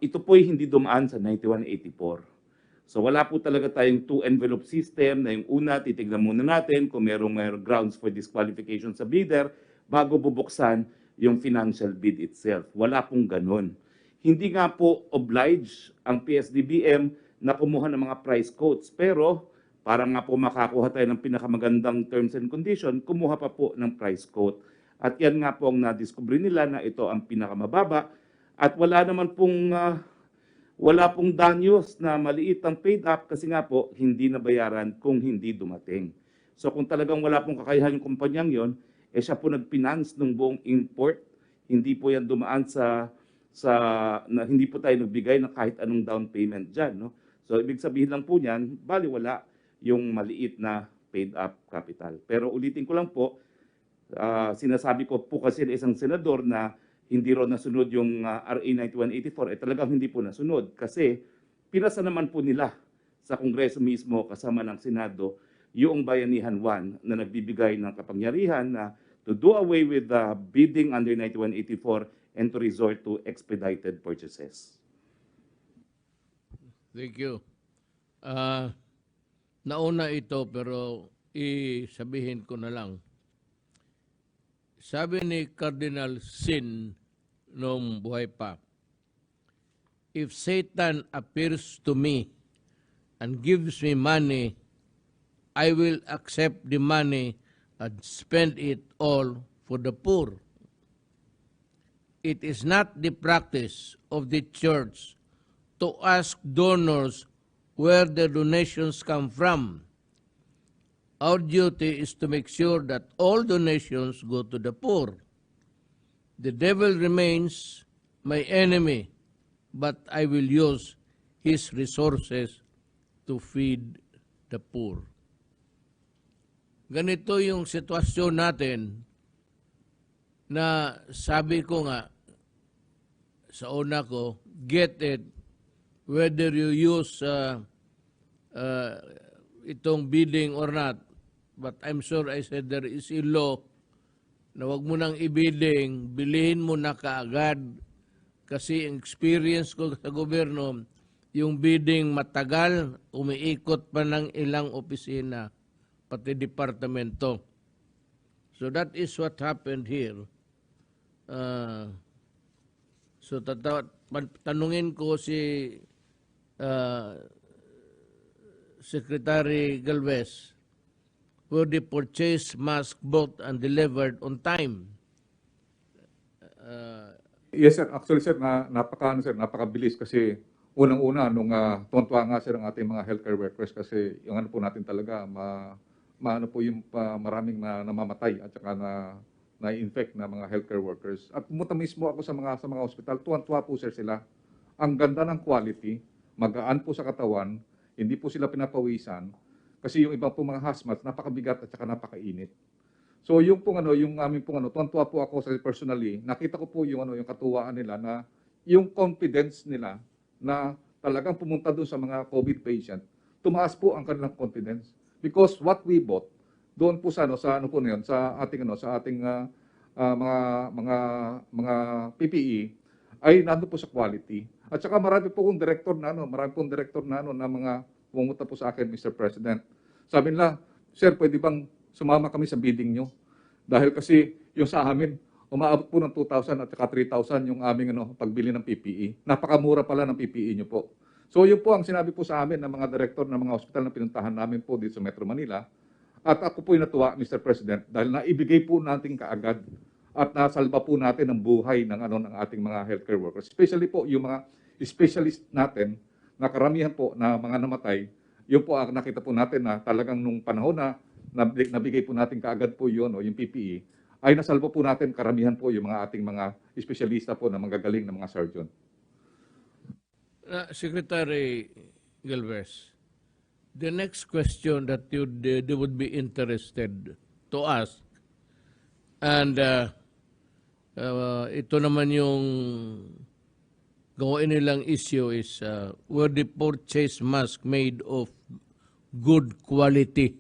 ito po'y hindi dumaan sa 9184. So wala po talaga tayong two-envelope system na yung una, titignan muna natin kung merong grounds for disqualification sa bidder bago bubuksan yung financial bid itself. Wala pong ganun. Hindi nga po obliged ang PSDBM na kumuha ng mga price quotes, pero para nga po makakuha tayo ng pinakamagandang terms and conditions, kumuha pa po ng price quote. At yan nga po ang nadiscover nila na ito ang pinakamababa. At wala naman pong danyos na maliit ang paid up kasi nga po hindi nabayaran kung hindi dumating. So kung talagang wala pong kakayahan yung kumpanyang yon, siya po nag-finance ng buong import. Hindi po yan dumaan na hindi po tayo nagbigay ng kahit anong down payment dyan. No? So ibig sabihin lang po niyan, baliwala yung maliit na paid up capital. Pero ulitin ko lang po, sinasabi ko po kasi na isang senador na hindi raw nasunod yung RA 9184, talagang hindi po nasunod kasi pinasa naman po nila sa Kongreso mismo kasama ng Senado yung Bayanihan 1 na nagbibigay ng kapangyarihan na to do away with the bidding under 9184 and to resort to expedited purchases. Thank you. Nauna ito pero isabihin ko na lang. Sabi ni Cardinal Sin nung buhay pa, if Satan appears to me and gives me money, I will accept the money and spend it all for the poor. It is not the practice of the church to ask donors where the donations come from. Our duty is to make sure that all donations go to the poor. The devil remains my enemy, but I will use his resources to feed the poor. Ganito yung sitwasyon natin na sabi ko nga sa una ko, get it whether you use itong bidding or not. But I'm sure I said there is a law na wag mo nang i-bidding, bilihin mo na kaagad. Kasi ang experience ko sa gobyerno, yung bidding matagal, umiikot pa ng ilang opisina, pati departamento. So that is what happened here. So tanungin ko si Secretary Galvez, were the purchase mask bought and delivered on time? Yes sir, actually sir, napakabilis kasi unang-una nung tuwan-tuwa nga sir ang ating mga healthcare workers kasi yung ano po natin talaga maano po yung maraming namamatay at saka na-infect na mga healthcare workers. At pumunta mismo ako sa mga hospital, tuwan-tuwa po sir sila. Ang ganda ng quality, magaan po sa katawan, hindi po sila pinapawisan kasi yung ibang po mga hazmat napakabigat at saka napakainit. So yung aming tuwan-tuwa po ako sa personally, nakita ko po yung yung katuwaan nila na yung confidence nila na talagang pumunta doon sa mga COVID patient, tumaas po ang kanilang confidence because what we bought doon po sa ating mga PPE ay nandoon po sa quality. At saka marami pong direktor na mga pumunta po sa akin, Mr. President. Sabi nila, sir, pwede bang sumama kami sa bidding nyo? Dahil kasi yung sa amin, umaabot po ng 2,000 at saka 3,000 yung aming pagbili ng PPE. Napakamura pala ng PPE nyo po. So yun po ang sinabi po sa amin ng mga direktor ng mga ospital na pinuntahan namin po dito sa Metro Manila. At ako po natuwa, Mr. President, dahil naibigay po natin kaagad at nasalba po natin ang buhay ng ating mga healthcare workers. Especially po yung mga specialist natin na karamihan po na mga namatay, yun po ang nakita po natin na talagang nung panahon na nabigay po natin kaagad po yun, yung PPE, ay nasalba po natin karamihan po yung mga ating mga espesyalista po na magagaling na mga surgeon. Secretary Galvez, the next question that they would be interested to ask, and ito naman yung gawin nilang issue is, were the purchase mask made of good quality?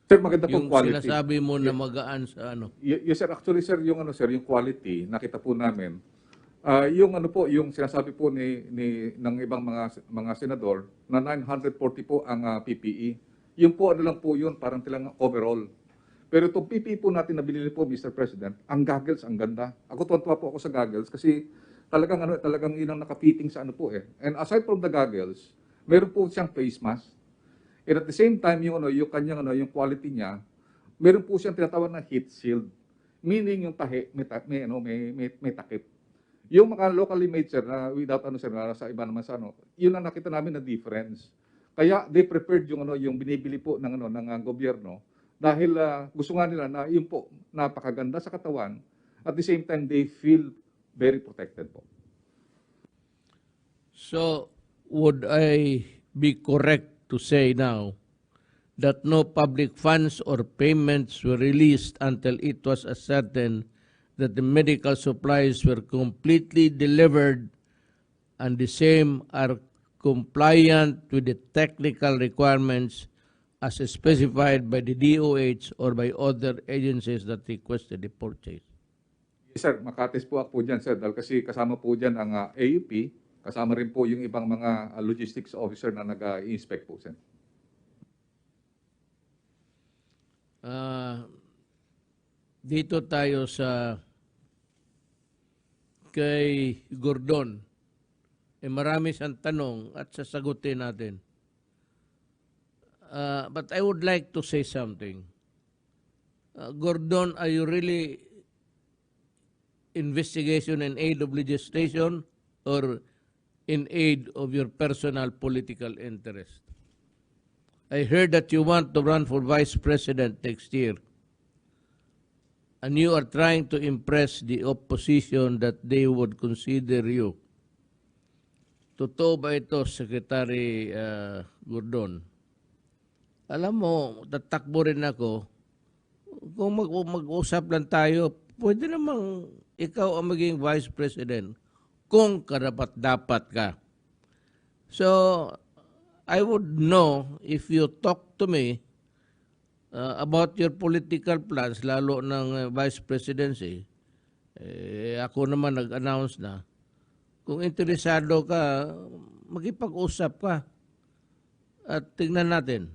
Sir, maganda pong Yung quality. sinasabi mo na magaan sa Yes sir, actually sir, yung yung quality nakita po namin. Yung sinasabi po ng ibang mga senador na 940 po ang PPE. Yung po lang po yun, parang tilang overall. Pero itong PPE po natin na binili po, Mr. President, ang goggles, ang ganda. Ako tuwa po ako sa goggles kasi talagang yun ang nakapiting sa And aside from the goggles, meron po siyang face mask. And at the same time, yung kanyang yung quality niya, meron po siyang tinatawag na heat shield. Meaning yung tahi, may takip. Yung mga locally made sir, na without sa iba naman sa yun ang nakita namin na difference. Kaya they prepared yung binibili po ng gobyerno dahil gusto nga nila na yun po napakaganda sa katawan, at the same time they feel very protected po. So, would I be correct to say now that no public funds or payments were released until it was ascertained that the medical supplies were completely delivered and the same are compliant with the technical requirements as specified by the DOH or by other agencies that requested the purchase? Sir, makatis po ako po dyan, sir, dahil kasi kasama po dyan ang AUP, kasama rin po yung ibang mga logistics officer na nag-inspect po, sir. Dito tayo sa kay Gordon. Marami siyang tanong at sasagutin natin. But I would like to say something. Gordon, are you really investigation in aid of legislation or in aid of your personal political interest? I heard that you want to run for vice president next year. And you are trying to impress the opposition that they would consider you. Totoo ba ito, Secretary Gordon? Alam mo, tatakbo rin ako. Kung mag-usap lang tayo, pwede namang ikaw ang maging vice president kung karapat-dapat ka. So, I would know if you talk to me about your political plans, lalo ng vice presidency. Ako naman nag-announce na. Kung interesado ka, makipag-usap ka. At tingnan natin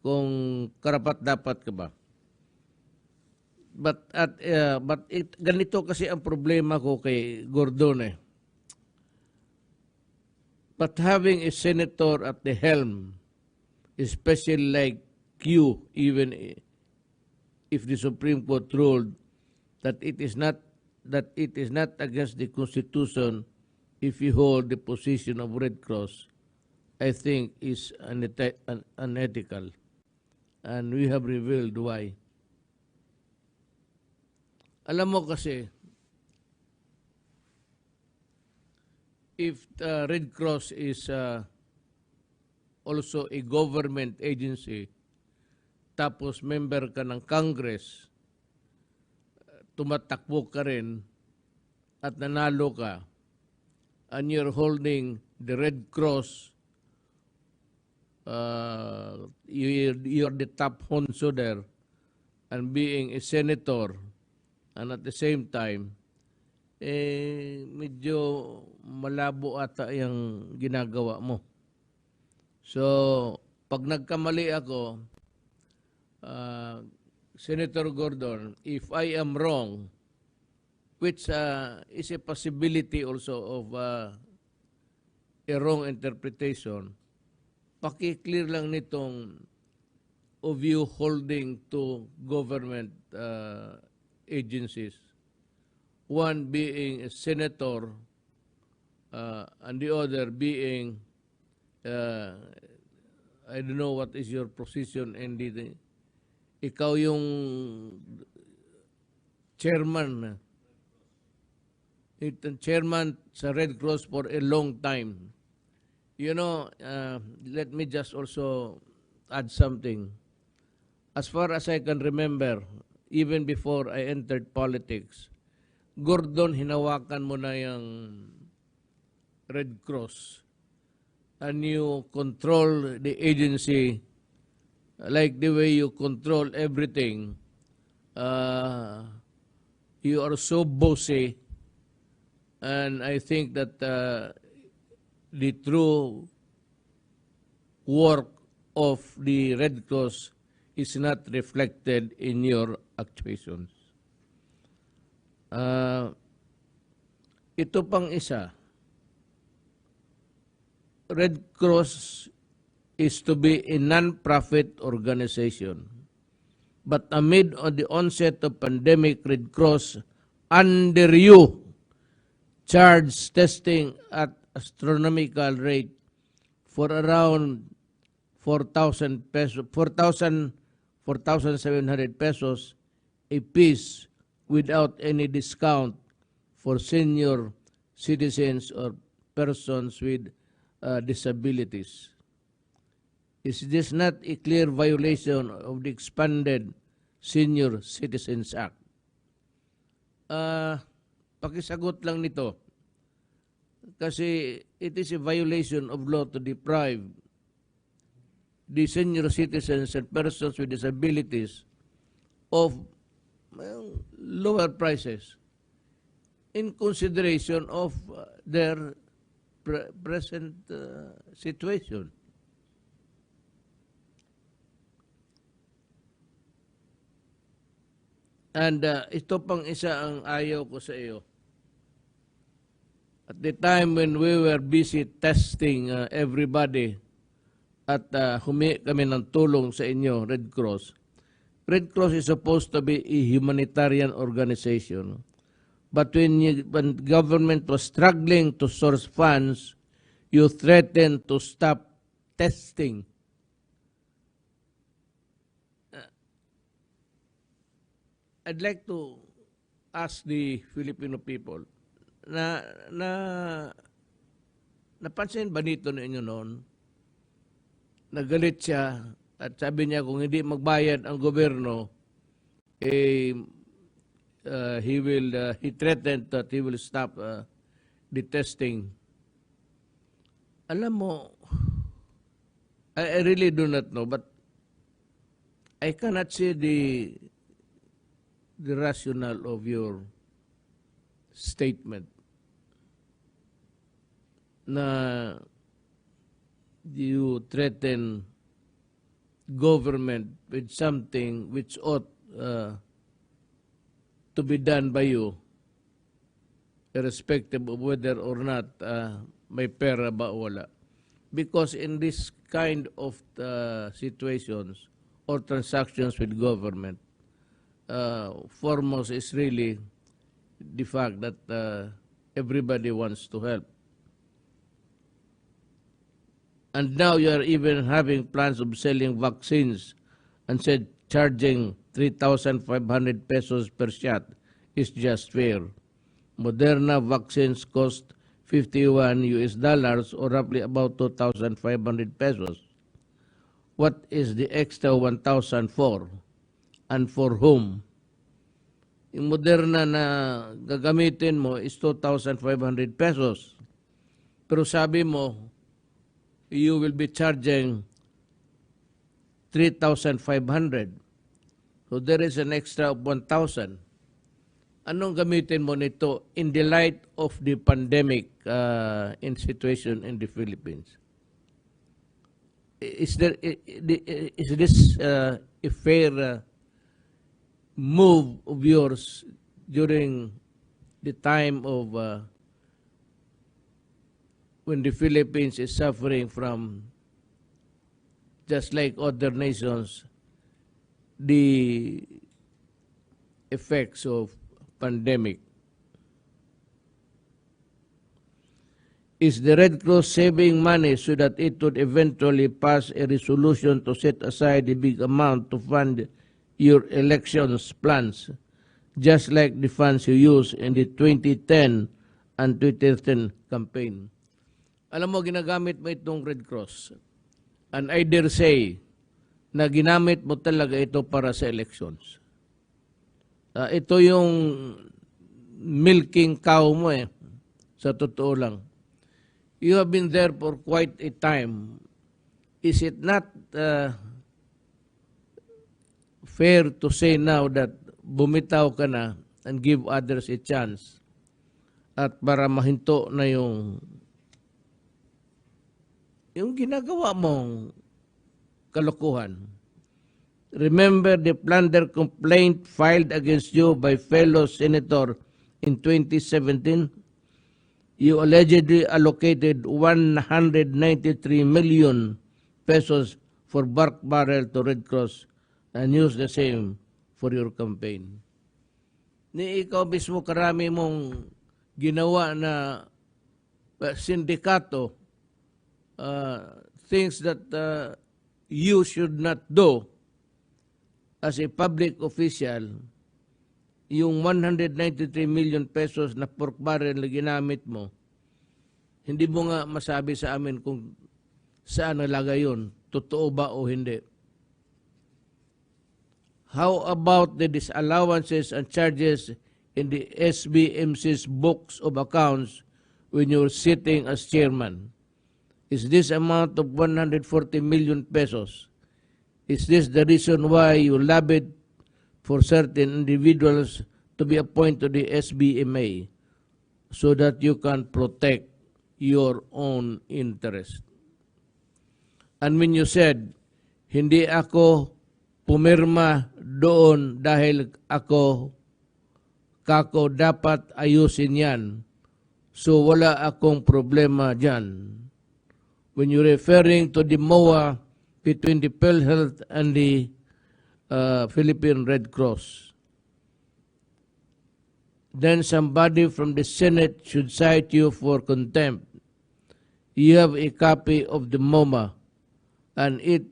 kung karapat-dapat ka ba. But ganito kasi ang problema ko kay Gordon eh. But having a senator at the helm, especially like you, even if the Supreme Court ruled that it is not against the Constitution if you hold the position of Red Cross, I think is unethical. And we have revealed why. Alam mo kasi, if the Red Cross is also a government agency, tapos member ka ng Congress, tumatakbo ka rin at nanalo ka, and you're holding the Red Cross, you're the top honso there, and being a senator, and at the same time, medyo malabo ata yung ginagawa mo. So, pag nagkamali ako, Senator Gordon, if I am wrong, which is a possibility also of a wrong interpretation, paki-clear lang nitong of you holding to government agencies. One being a senator and the other being, I don't know what is your position, and ikaw yung chairman sa Red Cross for a long time. You know, let me just also add something. As far as I can remember, even before I entered politics, Gordon, hinawakan mo na yung Red Cross and you control the agency like the way you control everything. You are so bossy, and I think that the true work of the Red Cross is not reflected in your actuations. Ito pang isa, Red Cross is to be a non-profit organization. But amid the onset of pandemic, Red Cross, under you, charged testing at astronomical rate for around 4,000 pesos, 4,700 pesos a piece without any discount for senior citizens or persons with disabilities. Is this not a clear violation of the expanded Senior Citizens Act? Pakisagot lang nito. Kasi it is a violation of law to deprive the senior citizens and persons with disabilities of lower prices in consideration of their present situation. And ito pang isa ang ayaw ko sa iyo. At the time when we were busy testing everybody at humingi kami ng tulong sa inyo, Red Cross. Red Cross is supposed to be a humanitarian organization. But when government was struggling to source funds, you threatened to stop testing. I'd like to ask the Filipino people, napansin ba nito ninyo noon? Nagalit siya at sabi niya kung hindi magbayad ang gobyerno, he threatened that he will stop the testing. Alam mo, I really do not know, but I cannot see the rationale of your statement na you threaten government with something which ought to be done by you, irrespective of whether or not may pera ba o wala. Because in this kind of situations or transactions with government, foremost is really the fact that everybody wants to help. And now you are even having plans of selling vaccines and said charging 3,500 pesos per shot is just fair. Moderna vaccines cost $51 or roughly about 2,500 pesos. What is the extra 1,000 for? And for whom? Yung Moderna na gagamitin mo is 2,500 pesos. Pero sabi mo, you will be charging 3,500. So there is an extra of 1,000. Anong gamitin mo nito in the light of the pandemic in situation in the Philippines? Is this a fair move of yours during the time of when the Philippines is suffering from, just like other nations, the effects of pandemic? Is the Red Cross saving money so that it would eventually pass a resolution to set aside a big amount to fund your elections plans, just like the funds you used in the 2010 and 2013 campaign? Alam mo, ginagamit mo itong Red Cross. And I dare say na ginamit mo talaga ito para sa elections. Ito yung milking cow mo sa totoo lang. You have been there for quite a time. Is it not fair to say now that bumitaw ka na and give others a chance at para mahinto na yung ginagawa mong kalokohan? Remember the plunder complaint filed against you by fellow senator in 2017? You allegedly allocated 193 million pesos for bark barrel to Red Cross and used the same for your campaign. Ni ikaw mismo karami mong ginawa na sindikato, things that you should not do as a public official. Yung 193 million pesos na pork barrel na ginamit mo, hindi mo nga masabi sa amin kung saan nalagay yun, totoo ba o hindi. How about the disallowances and charges in the SBMC's books of accounts when you're sitting as chairman? Is this amount of 140 million pesos? Is this the reason why you lobbied for certain individuals to be appointed to the SBMA so that you can protect your own interest. And when you said, hindi ako pumirma doon dahil ako dapat ayusin yan. So wala akong problema dyan. When you're referring to the MOA between the PhilHealth and the Philippine Red Cross, then somebody from the Senate should cite you for contempt. You have a copy of the MOMA, and it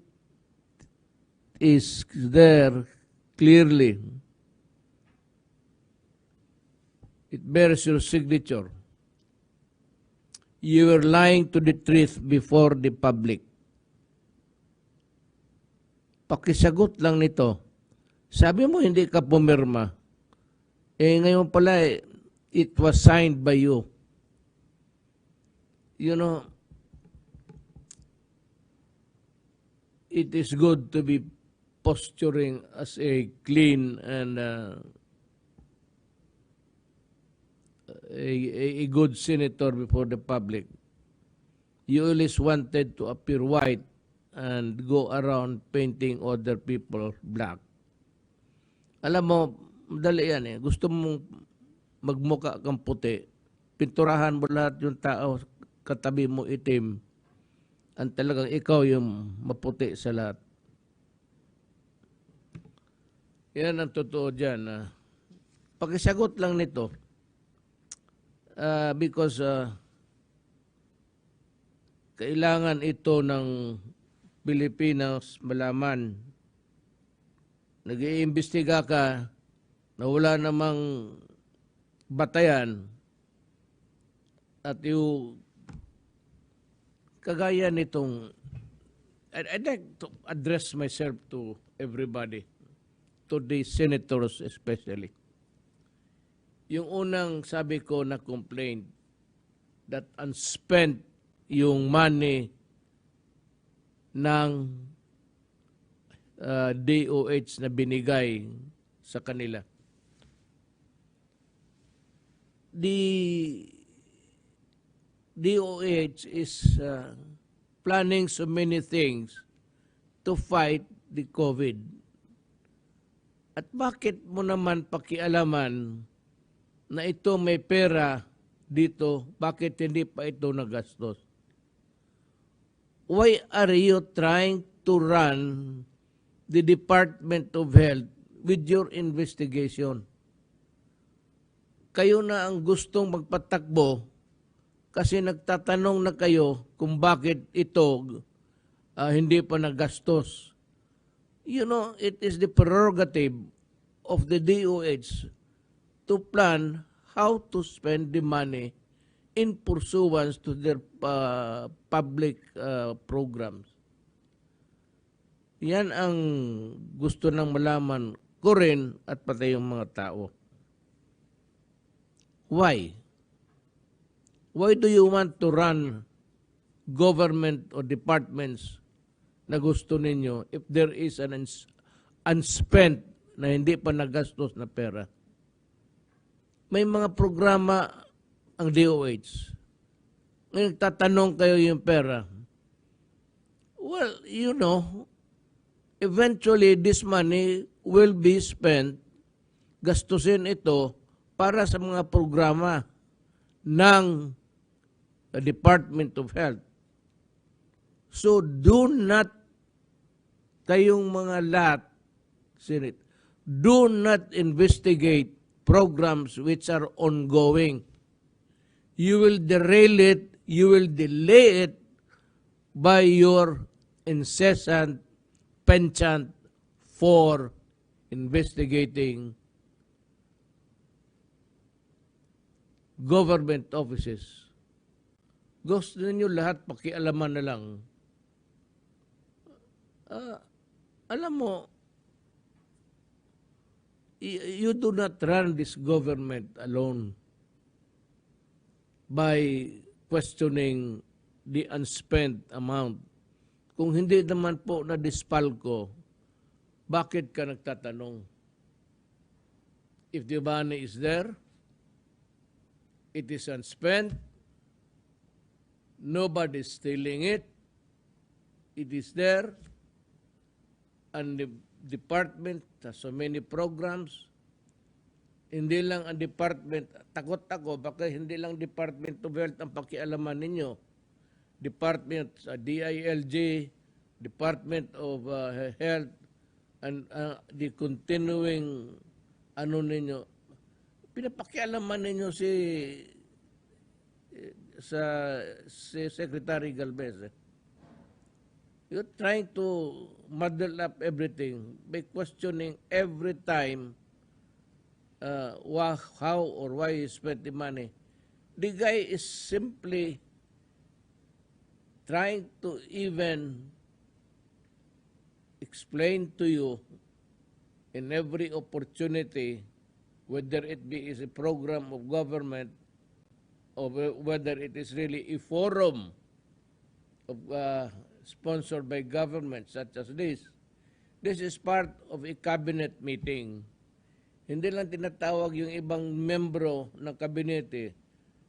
is there clearly. It bears your signature. You were lying to the truth before the public. Pakisagot lang nito. Sabi mo hindi ka pumirma. Ngayon pala, it was signed by you. You know, it is good to be posturing as a clean and a good senator before the public. You always wanted to appear white and go around painting other people black. Alam mo, madali yan eh. Gusto mong magmuka kang puti, pinturahan mo lahat yung tao, katabi mo itim, ang talagang ikaw yung maputi sa lahat. Yan ang totoo dyan. Pakisagot lang nito. Because kailangan ito ng Pilipinas malaman. Nag-iimbestiga ka na wala namang batayan at yung kagaya nitong I'd like to address myself to everybody, to the senators especially. Yung unang sabi ko na complaint that unspent yung money ng DOH na binigay sa kanila. The DOH is planning so many things to fight the COVID. At bakit mo naman pakialaman na ito may pera dito, bakit hindi pa ito nagastos? Why are you trying to run the Department of Health with your investigation? Kayo na ang gustong magpatakbo kasi nagtatanong na kayo kung bakit ito hindi pa nagastos. You know, it is the prerogative of the DOH to plan how to spend the money in pursuance to their public programs. Yan ang gusto ng malaman ko rin at pati yung mga tao. Why? Why do you want to run government or departments na gusto ninyo if there is an unspent na hindi pa nagastos na pera? May mga programa ang DOH. Ngayon, tatanong kayo yung pera. Well, you know, eventually this money will be spent, gastusin ito para sa mga programa ng Department of Health. So do not, kayong mga lahat, Senate, do not investigate programs which are ongoing. You will derail it, you will delay it by your incessant penchant for investigating government offices. Gusto ninyo lahat pakialaman na lang. Alam mo, you do not run this government alone by questioning the unspent amount. Kung hindi naman po na-dispal ko, bakit ka nagtatanong? If the money is there, it is unspent, nobody is stealing it, it is there, and the department has so many programs. Hindi lang ang department, takot ako, baka hindi lang Department of Health ang pakialaman ninyo. Department, DILG, Department of Health, and the continuing, ninyo, pinapakialaman ninyo si Secretary Galvez. You're trying to muddle up everything by questioning every time how or why you spent the money. The guy is simply trying to even explain to you in every opportunity, whether it be is a program of government or whether it is really a forum of sponsored by government such as this. This is part of a cabinet meeting. Hindi lang tinatawag yung ibang membro ng kabinete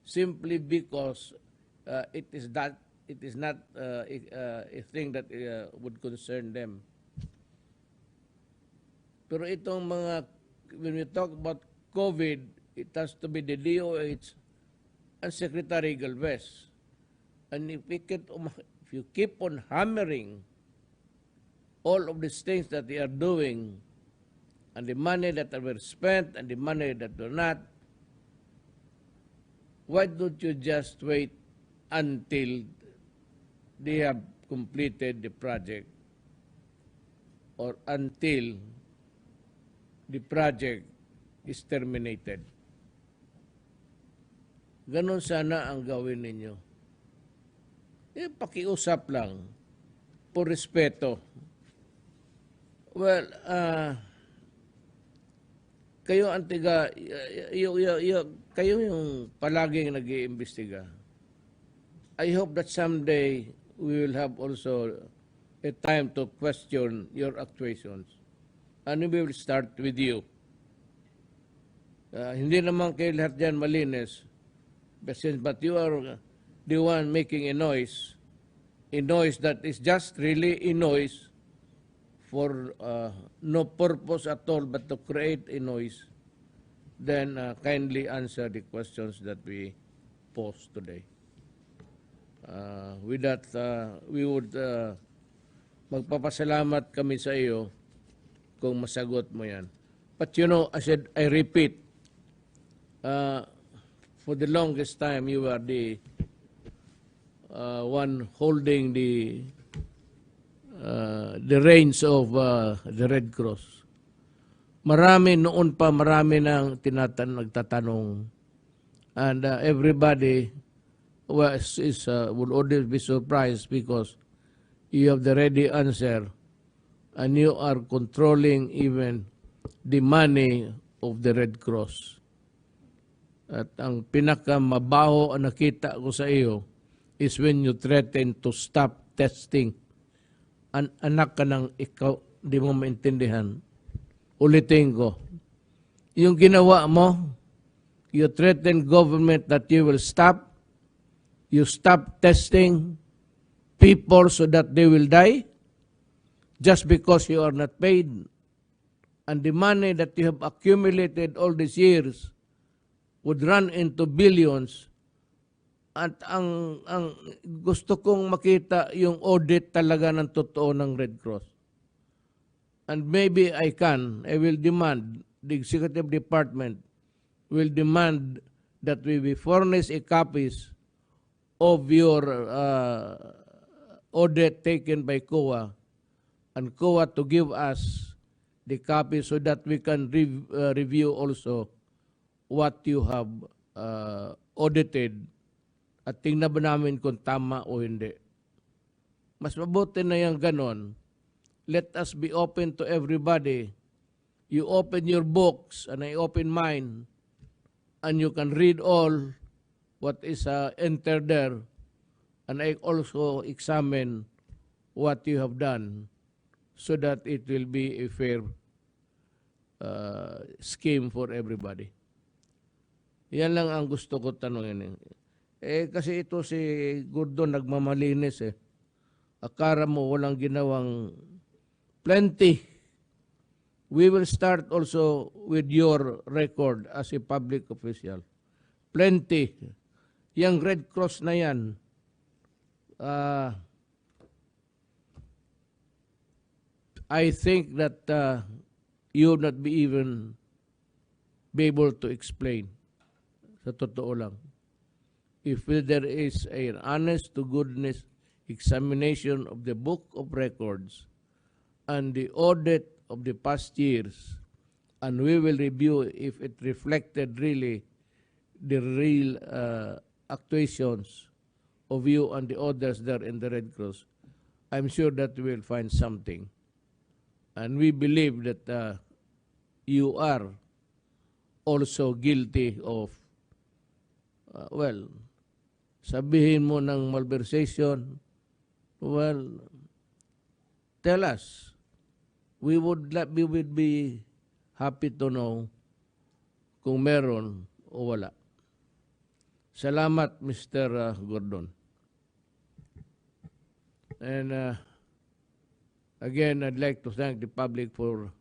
simply because it is not a thing that would concern them. Pero itong mga, when we talk about COVID, it has to be the DOH and Secretary Galvez. And if you keep on hammering all of these things that they are doing, and the money that were spent and the money that were not, why don't you just wait until they have completed the project or until the project is terminated? Ganon sana ang gawin ninyo. Pakiusap lang, por respeto. Well, kayo antiga, kayo yung palaging nag-iimbestiga. I hope that someday we will have also a time to question your actuations. And we will start with you. Hindi naman kayo lahat dyan malinis. But you are the one making a noise that is just really a noise for no purpose at all but to create a noise. Then kindly answer the questions that we pose today. With that, we would magpapasalamat kami sa iyo kung masagot mo yan. But you know, I repeat, for the longest time, you are the one holding the reins of the Red Cross. Noon pa marami nang nagtatanong, and everybody would always be surprised because you have the ready answer and you are controlling even the money of the Red Cross. At ang pinakamabaho ang nakita ko sa iyo is when you threaten to stop testing. Anak ka ng ikaw, di mo maintindihan. Ulitin ko. Yung ginawa mo, you threaten government that you will stop. You stop testing people so that they will die just because you are not paid. And the money that you have accumulated all these years would run into billions. At ang gusto kong makita yung audit talaga ng totoo ng Red Cross. And maybe I will demand, the Executive Department will demand that we be furnished a copies of your audit taken by COA, and COA to give us the copy so that we can review also what you have audited at tingnan ba namin kung tama o hindi. Mas mabuti na yung ganon. Let us be open to everybody. You open your books and I open mine and you can read all what is entered there, and I also examine what you have done so that it will be a fair scheme for everybody. Yan lang ang gusto ko tanungin. Kasi ito si Gordon nagmamalinis eh. Akala mo walang ginawang plenty. We will start also with your record as a public official. Plenty. Yang Red Cross na yan, I think that you would not be even be able to explain. Sa totoo lang. If there is an honest to goodness examination of the book of records and the audit of the past years, and we will review if it reflected really the real actuations of you and the others there in the Red Cross, I'm sure that we will find something. And we believe that you are also guilty of, sabihin mo ng malversation, tell us. We would be happy to know kung meron o wala. Salamat, Mr. Gordon. And again, I'd like to thank the public for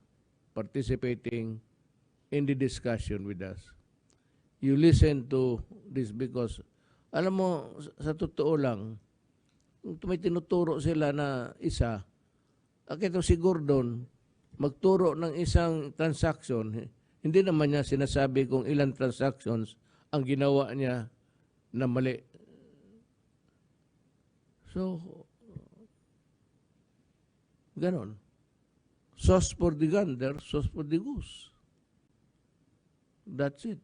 participating in the discussion with us. You listen to this because, alam mo, sa totoo lang, may tinuturo sila na isa, ito si Gordon, magturo ng isang transaction, hindi naman niya sinasabi kung ilang transactions ang ginawa niya na mali. So, ganon. Sauce for the gander, sauce for the goose. That's it.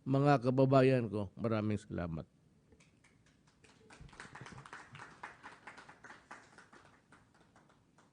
Mga kababayan ko, maraming salamat.